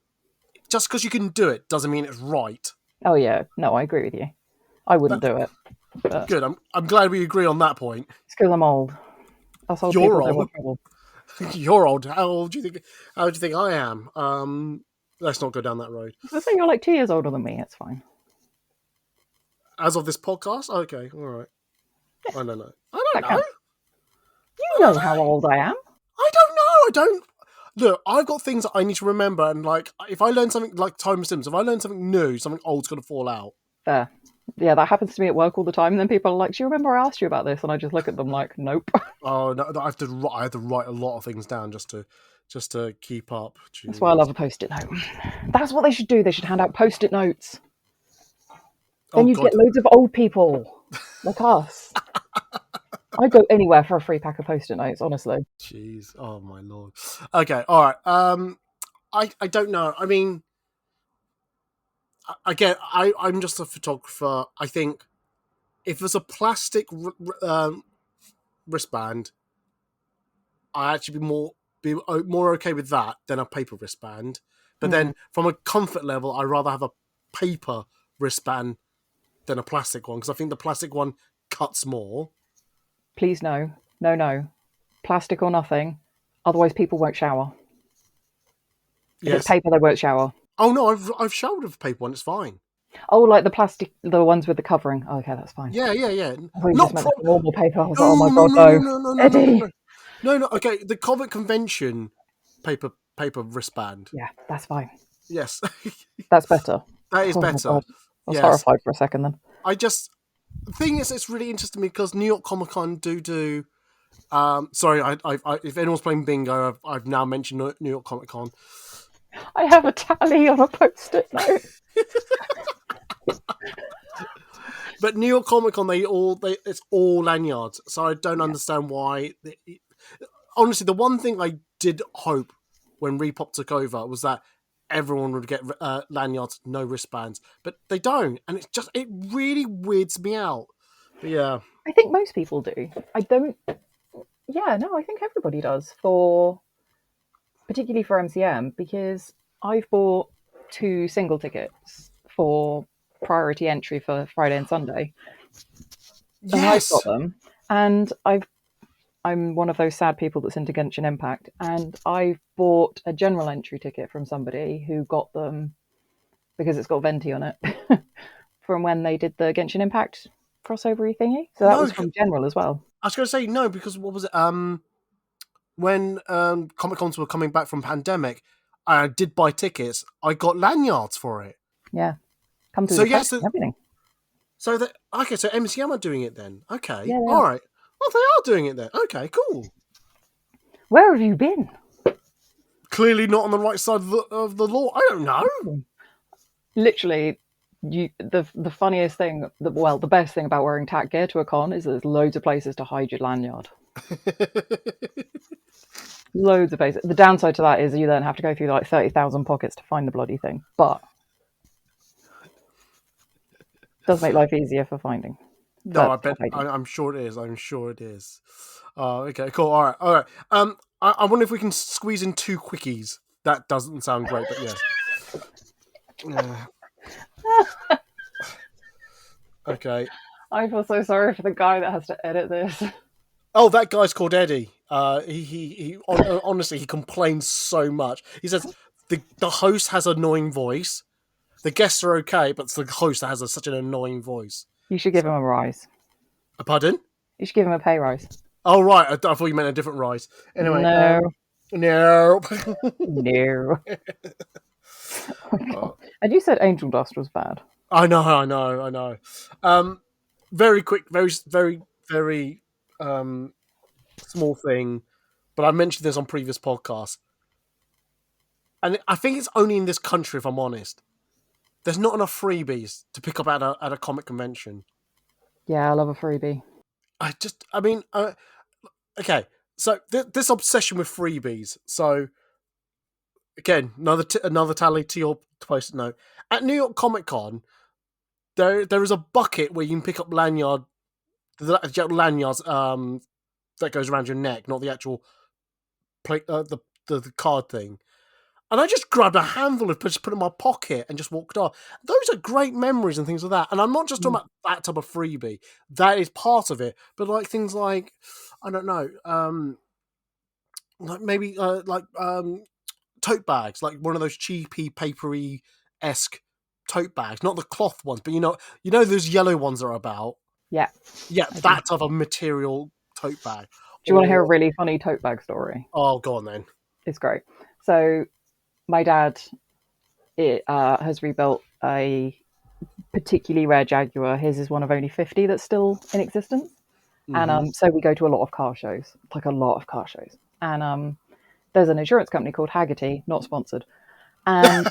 just because you can do it doesn't mean it's right. Oh yeah, no, I agree with you. I wouldn't do it. But good. I'm glad we agree on that point. It's because I'm old. Us old You're people old. You're old. How old do you think I am? let's not go down that road. Let's say you're like 2 years older than me. It's fine. As of this podcast, okay, all right. I don't know. You know how old I am. I don't know. I don't. Look, I've got things that I need to remember, and like, if I learn something like Time Sims, if I learn something new, something old's going to fall out. Fair. Yeah, that happens to me at work all the time. And then people are like, "Do you remember I asked you about this?" And I just look at them like, "Nope." Oh no, I have to write a lot of things down just to keep up. Jeez. That's why I love a post-it note. That's what they should do. They should hand out post-it notes. Then you'd get loads of old people like us. I'd go anywhere for a free pack of post-it notes, honestly. Jeez, oh my lord. Okay, all right. I don't know. I mean, again, I'm just a photographer. I think if there's a plastic wristband, I actually be more okay with that than a paper wristband. But then, from a comfort level, I'd rather have a paper wristband than a plastic one, because I think the plastic one cuts more. Please no. No. Plastic or nothing. Otherwise people won't shower. If it's paper, they won't shower. Oh no, I've showered with paper one, it's fine. Oh, like the plastic, the ones with the covering. Oh, okay, that's fine. Yeah. I thought you just meant the normal paper. I was like, oh my god, no. Eddie! No. Okay, the Comic Convention paper wristband. Yeah, that's fine. Yes. That's better. That is better. I was horrified for a second then. The thing is, it's really interesting because New York Comic Con do. Sorry, I if anyone's playing bingo, I've now mentioned New York Comic Con. I have a tally on a post-it note. But New York Comic Con, it's all lanyards, so I don't understand why. Honestly, the one thing I did hope when Repop took over was that everyone would get lanyards, no wristbands, but they don't, and it really weirds me out. But yeah, I think most people do. I don't. Yeah, no, I think everybody does, particularly for MCM, because I've bought 2 single tickets for priority entry for Friday and Sunday. yes, and I've got them, and I'm one of those sad people that's into Genshin Impact, and I've bought a general entry ticket from somebody who got them because it's got Venti on it from when they did the Genshin Impact crossover thingy. So that was from general as well. I was going to say no, because what was it? When Comic Cons were coming back from pandemic, I did buy tickets. I got lanyards for it. Yeah, come through the post and everything. So so MCM are doing it then. Okay, yeah, all right. Well, they are doing it then. Okay, cool. Where have you been? Clearly not on the right side of the law. I don't know. Literally, the funniest thing, the best thing about wearing tack gear to a con is there's loads of places to hide your lanyard. Loads of places. The downside to that is you then have to go through like 30,000 pockets to find the bloody thing, but it does make life easier for finding. No, I bet. I'm sure it is. Okay, cool. All right. I wonder if we can squeeze in 2 quickies. That doesn't sound great, but yes. Okay. I feel so sorry for the guy that has to edit this. Oh, that guy's called Eddie. Honestly, he complains so much. He says the host has an annoying voice. The guests are okay, but it's the host that has such an annoying voice. You should give him a rise. Pardon? You should give him a pay rise. Oh, right. I thought you meant a different rise. Anyway. No. No. No. Oh, and you said Angel Dust was bad. I know. Very quick, very, very small thing, but I mentioned this on previous podcasts. And I think it's only in this country, if I'm honest. There's not enough freebies to pick up at a comic convention. Yeah, I love a freebie. Okay, so this obsession with freebies. So, again, another tally to your post-it note. At New York Comic Con, there is a bucket where you can pick up lanyards that goes around your neck, not the actual the card thing. And I just grabbed a handful of it, just put it in my pocket and just walked off. Those are great memories and things like that. And I'm not just talking about that type of freebie. That is part of it. But like things like, I don't know, like maybe tote bags, like one of those cheapy, papery-esque tote bags, not the cloth ones, but you know those yellow ones are about. Yeah. Yeah, I do. that type of material tote bag. Do you want to hear a really funny tote bag story? Oh, go on then. It's great. So my dad has rebuilt a particularly rare Jaguar. His is one of only 50 that's still in existence. And so we go to a lot of car shows, like a lot of car shows. And there's an insurance company called Haggerty, not sponsored. And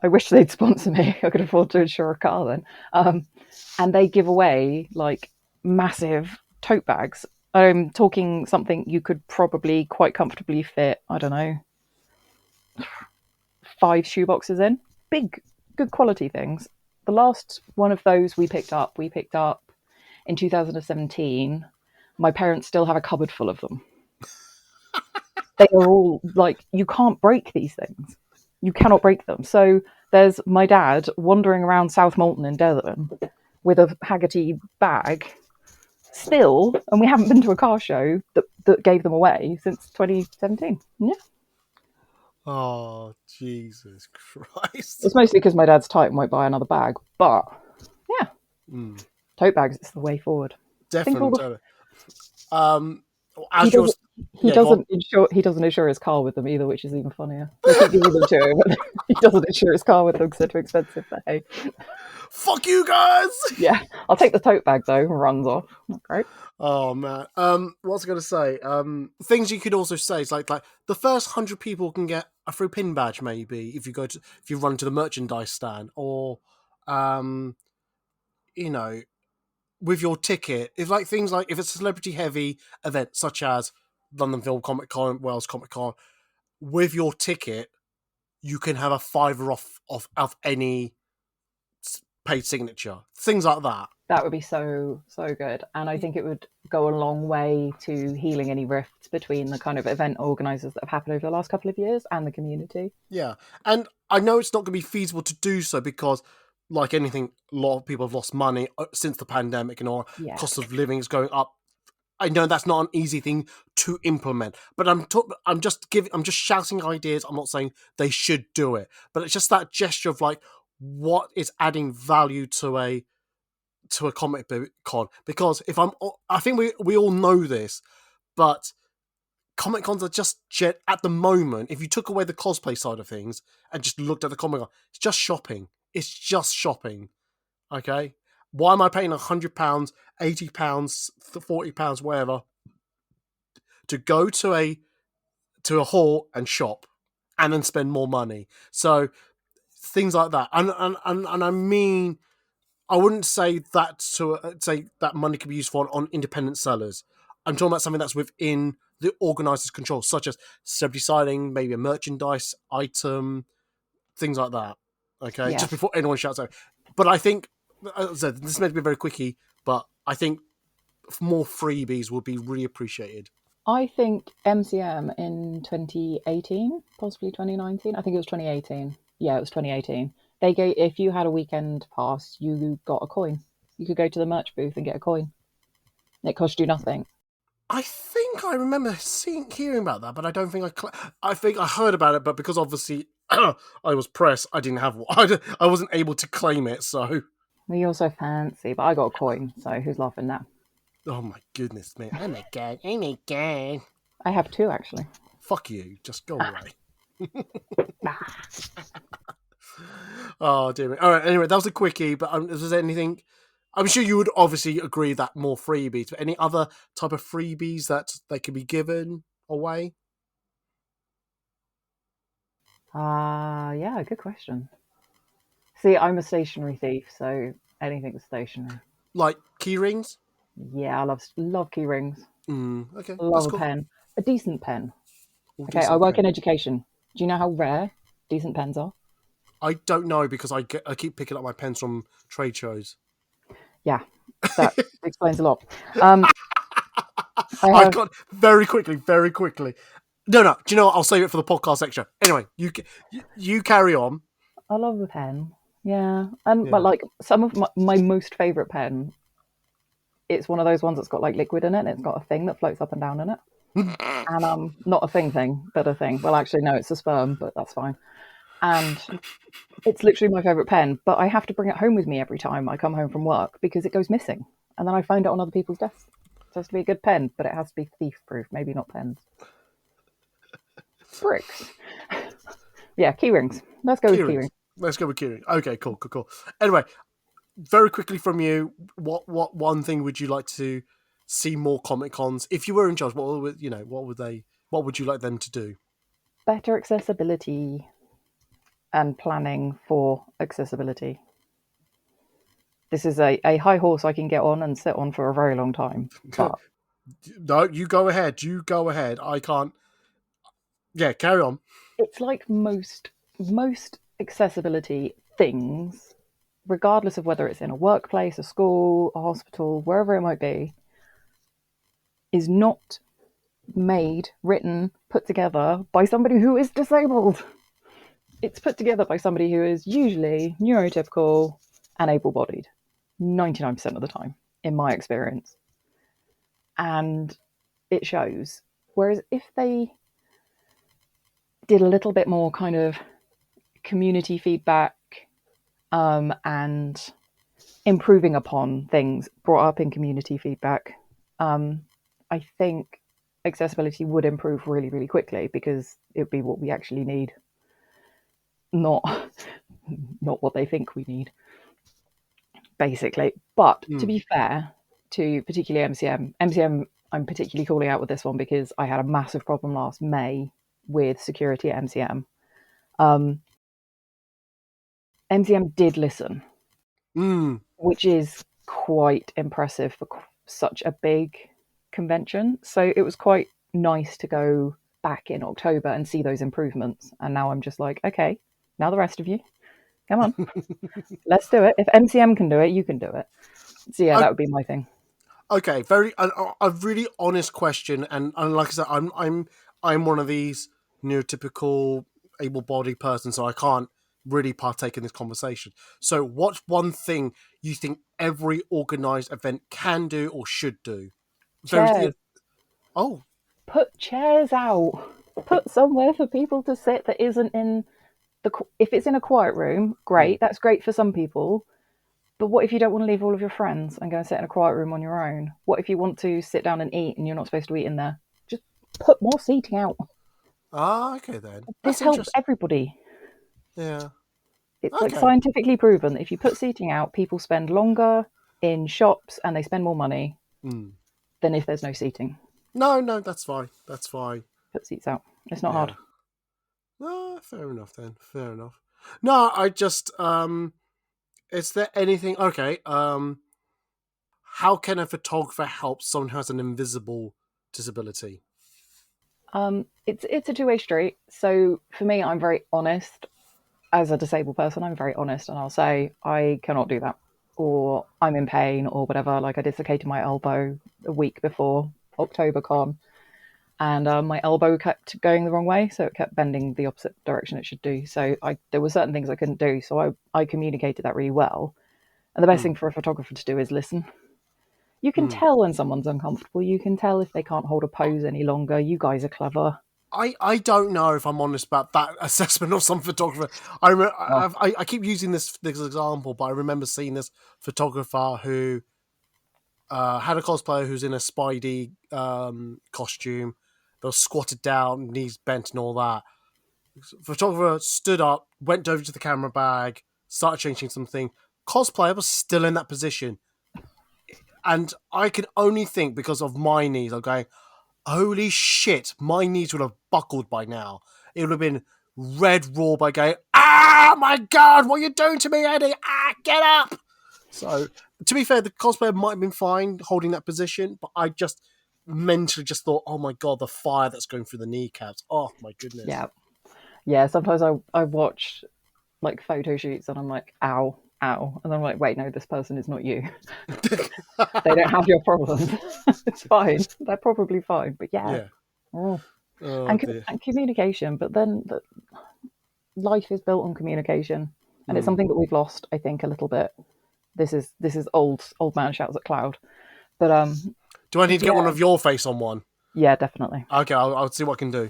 I wish they'd sponsor me. I could afford to insure a car then. And they give away like massive tote bags. I'm talking something you could probably quite comfortably fit, I don't know, 5 shoeboxes in. Big, good quality things. The last one of those we picked up in 2017. My parents still have a cupboard full of them. They are all like, you can't break these things. You cannot break them. So there's my dad wandering around South Molton in Devon with a Haggerty bag still, and we haven't been to a car show that gave them away since 2017. Yeah. Oh, Jesus Christ. It's mostly because my dad's tight and won't buy another bag. But yeah, tote bags is the way forward. Definitely. He doesn't insure his car with them either, which is even funnier. They keep giving them to him, but he doesn't insure his car with them because they're too expensive. But hey, fuck you guys. Yeah, I'll take the tote bag though. Runs off. Great. Oh man. What's I gonna say? Things you could also say is like the first 100 people can get a free pin badge, maybe if you run to the merchandise stand, or with your ticket, if like things like if it's a celebrity heavy event such as London Film Comic Con, Wales Comic Con, with your ticket you can have a £5 off any paid signature, things like that. That would be so good, and I think it would go a long way to healing any rifts between the kind of event organisers that have happened over the last couple of years and the community. Yeah, and I know it's not going to be feasible to do so because, like anything, a lot of people have lost money since the pandemic and all. Yeah. Cost of living is going up. I know that's not an easy thing to implement, but I'm just shouting ideas. I'm not saying they should do it, but it's just that gesture of like what is adding value to a comic book con. Because I think we all know this, but Comic Cons are just at the moment. If you took away the cosplay side of things and just looked at the Comic Con, it's just shopping. It's just shopping. Okay, why am I paying £100, £80, £40, whatever, to go to a hall and shop and then spend more money? So things like that, and I mean, I wouldn't say that say that money could be used for on independent sellers. I'm talking about something that's within the organizer's control, such as celebrity signing, maybe a merchandise item, things like that. Okay, Yeah. just before anyone shouts out. But I think, as I said, this may be very quickie, but I think more freebies would be really appreciated. I think MCM in 2018, possibly 2019. I think it was 2018. Yeah, it was 2018. They gave, if you had a weekend pass, you got a coin. You could go to the merch booth and get a coin. It cost you nothing. I think I remember hearing about that, but I don't think I think I heard about it, but because obviously I was press, I didn't have one. I wasn't able to claim it, so. Well, you're so fancy, but I got a coin, so who's laughing now? Oh my goodness, man. Oh my god. I have 2, actually. Fuck you. Just go away. Oh, dear me. All right, anyway, that was a quickie, but is there anything... I'm sure you would obviously agree that more freebies, but any other type of freebies that they could be given away? Yeah, good question. See, I'm a stationery thief, so anything's stationery. Like key rings? Yeah, I love key rings. Okay, Love a pen. A decent pen. Ooh, Okay, I work in education. Do you know how rare decent pens are? I don't know because I keep picking up my pens from trade shows. Yeah, that explains a lot. I've got very quickly. No. Do you know what? I'll save it for the podcast extra. Anyway, you carry on. I love the pen. Yeah, but like some of my most favourite pen, it's one of those ones that's got like liquid in it, and it's got a thing that floats up and down in it. and not a thing, but a thing. Well, actually, no, it's a sperm, but that's fine. And it's literally my favourite pen, but I have to bring it home with me every time I come home from work because it goes missing. And then I find it on other people's desks. It has to be a good pen, but it has to be thief-proof, maybe not pens. Bricks. Yeah, key rings. Let's go with key rings. Let's go with keyring. Okay, cool. Anyway, very quickly from you, what one thing would you like to see more Comic Cons? If you were in charge, what would you like them to do? Better accessibility and planning for accessibility. This is a high horse I can get on and sit on for a very long time. But No, you go ahead. I can't. Yeah, carry on. it's like most accessibility things, regardless of whether it's in a workplace, a school, a hospital, wherever it might be, is not made, written, put together by somebody who is disabled. It's put together by somebody who is usually neurotypical and able-bodied, 99% of the time, in my experience. And it shows. Whereas if they did a little bit more kind of community feedback and improving upon things brought up in community feedback, I think accessibility would improve really, really quickly because it would be what we actually need, not what they think we need, basically. But to be fair to particularly MCM, I'm particularly calling out with this one because I had a massive problem last May with security at MCM. MCM did listen, which is quite impressive for such a big convention. So it was quite nice to go back in October and see those improvements. And now I'm just like, okay, now the rest of you, come on, let's do it. If MCM can do it, you can do it. So yeah, that would be my thing. Okay, a really honest question, and like I said, I'm one of these neurotypical able-bodied person, so I can't really partake in this conversation. So, what's one thing you think every organised event can do or should do? Chairs. Oh, put chairs out. Put somewhere for people to sit that isn't in the. If it's in a quiet room, great. That's great for some people. But what if you don't want to leave all of your friends and go and sit in a quiet room on your own? What if you want to sit down and eat and you're not supposed to eat in there? Just put more seating out. Okay then. This helps everybody. Yeah. It's like scientifically proven that if you put seating out, people spend longer in shops and they spend more money than if there's no seating. No, that's fine. Put seats out. It's not hard. No, fair enough then. Fair enough. No, I just is there anything how can a photographer help someone who has an invisible disability? It's a two-way street. So for me, I'm very honest. As a disabled person, I'm very honest, and I'll say I cannot do that, or I'm in pain, or whatever. Like I dislocated my elbow a week before OctoberCon, and my elbow kept going the wrong way, so it kept bending the opposite direction it should do. So there were certain things I couldn't do, so I communicated that really well. And the best thing for a photographer to do is listen. You can tell when someone's uncomfortable. You can tell if they can't hold a pose any longer. You guys are clever. I don't know if I'm honest about that assessment of some photographer. I keep using this example, but I remember seeing this photographer who had a cosplayer who's in a Spidey costume. They were squatted down, knees bent, and all that. Photographer stood up, went over to the camera bag, started changing something. Cosplayer was still in that position. And I can only think, because of my knees, I'm going, holy shit, my knees would have buckled by now. It would have been red raw by going, my God, what are you doing to me, Eddie? Get up! So, to be fair, the cosplayer might have been fine holding that position, but I just mentally just thought, oh my God, the fire that's going through the kneecaps. Oh my goodness. Yeah, sometimes I watch like photo shoots and I'm like, ow. And I'm like, wait, no, this person is not you. They don't have your problems. It's fine. They're probably fine. But yeah. And communication. But then life is built on communication. And it's something that we've lost, I think, a little bit. This is old man shouts at cloud. But do I need to get one of your face on one? Yeah, definitely. Okay, I'll see what I can do.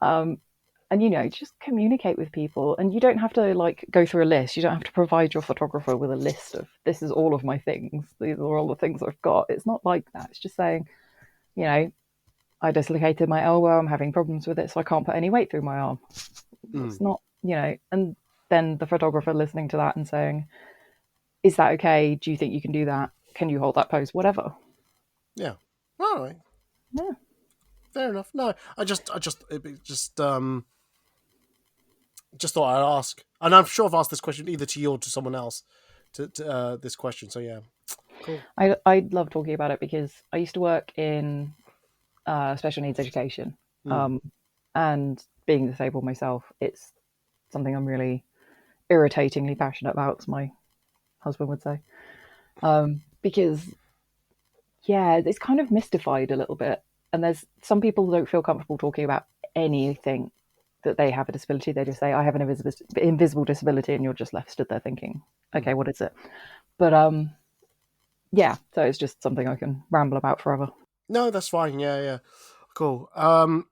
And just communicate with people, and you don't have to like go through a list. You don't have to provide your photographer with a list of this is all of my things, these are all the things I've got. It's not like that. It's just saying, I dislocated my elbow, I'm having problems with it, so I can't put any weight through my arm. It's not, and then the photographer listening to that and saying, is that okay? Do you think you can do that? Can you hold that pose? Whatever. Yeah. All right. Yeah. Fair enough. No, I just thought I'd ask, and I'm sure I've asked this question either to you or to someone else. To this question. So yeah, cool. I love talking about it because I used to work in special needs education, and being disabled myself, it's something I'm really irritatingly passionate about, as my husband would say, because it's kind of mystified a little bit, and there's some people who don't feel comfortable talking about anything that they have a disability. They just say, I have an invisible disability, and you're just left stood there thinking, okay, what is it? But so it's just something I can ramble about forever. No, that's fine. Yeah, cool. No,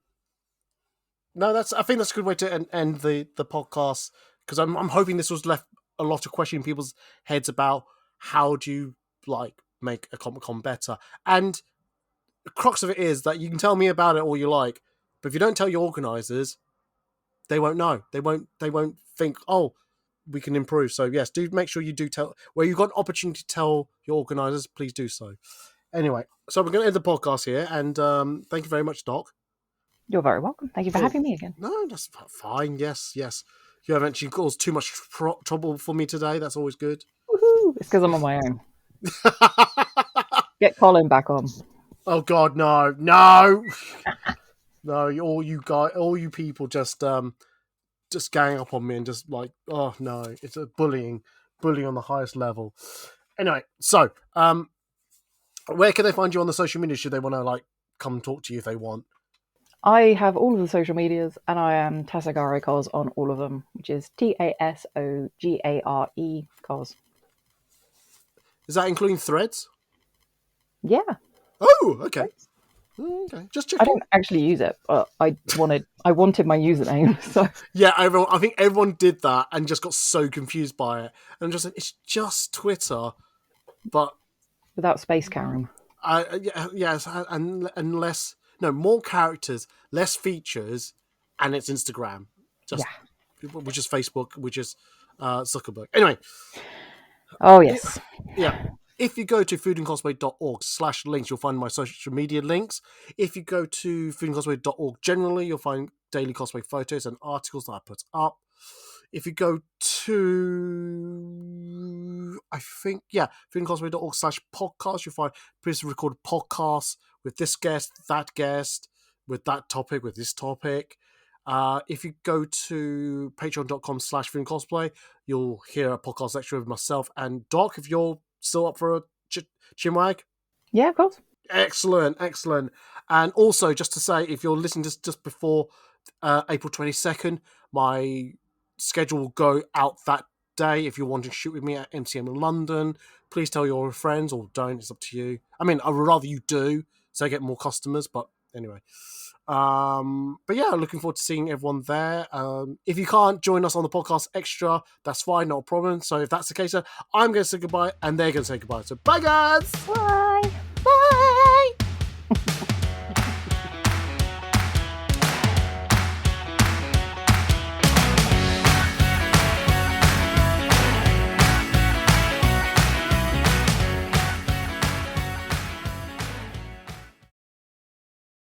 I think that's a good way to end the podcast, because I'm hoping this was left a lot of questions in people's heads about how do you like make a Comic-Con better. And the crux of it is that you can tell me about it all you like, but if you don't tell your organisers, they won't know. They won't think, oh, we can improve. So yes, do make sure you do tell where you've got an opportunity to tell your organisers. Please do so. Anyway, so we're going to end the podcast here, and thank you very much, Doc. You're very welcome. Thank you for having me again. No, that's fine. Yes. You haven't actually caused too much trouble for me today. That's always good. Woohoo! It's because I'm on my own. Get Colin back on. Oh God, no, no! All you people just gang up on me and just like, oh no, it's a bullying on the highest level. Anyway, so where can they find you on the social media? Should they want to like come talk to you if they want? I have all of the social medias, and I am Tasagare Cos on all of them, which is TASOGARE Cos. Is that including Threads? Yeah. Oh, okay. Okay, just checking. I don't actually use it, but I wanted my username. So yeah, I think everyone did that and just got so confused by it, and I'm just like, it's just Twitter, but without space Karen. Yes, and less. No, more characters, less features, and it's Instagram. Which is Facebook, which is Zuckerberg. Anyway. Oh, yes. Yeah. If you go to foodandcosplay.org/links, you'll find my social media links. If you go to foodandcosplay.org generally, you'll find daily cosplay photos and articles that I put up. If you go to, foodandcosplay.org/podcast, you'll find previously recorded podcasts with this guest, with that topic, with this topic. If you go to patreon.com/foodandcosplay, you'll hear a podcast lecture with myself and Doc, if you're still up for a chinwag. Yeah, of course. Excellent. And also, just to say, if you're listening just before April 22nd, my schedule will go out that day. If you want to shoot with me at MCM in London, please tell your friends, or don't. It's up to you. I mean, I would rather you do, so I get more customers. But anyway, but yeah, looking forward to seeing everyone there. If you can't join us on the podcast extra, that's fine, not a problem. So if that's the case, I'm going to say goodbye, and they're going to say goodbye. So bye, guys. Bye.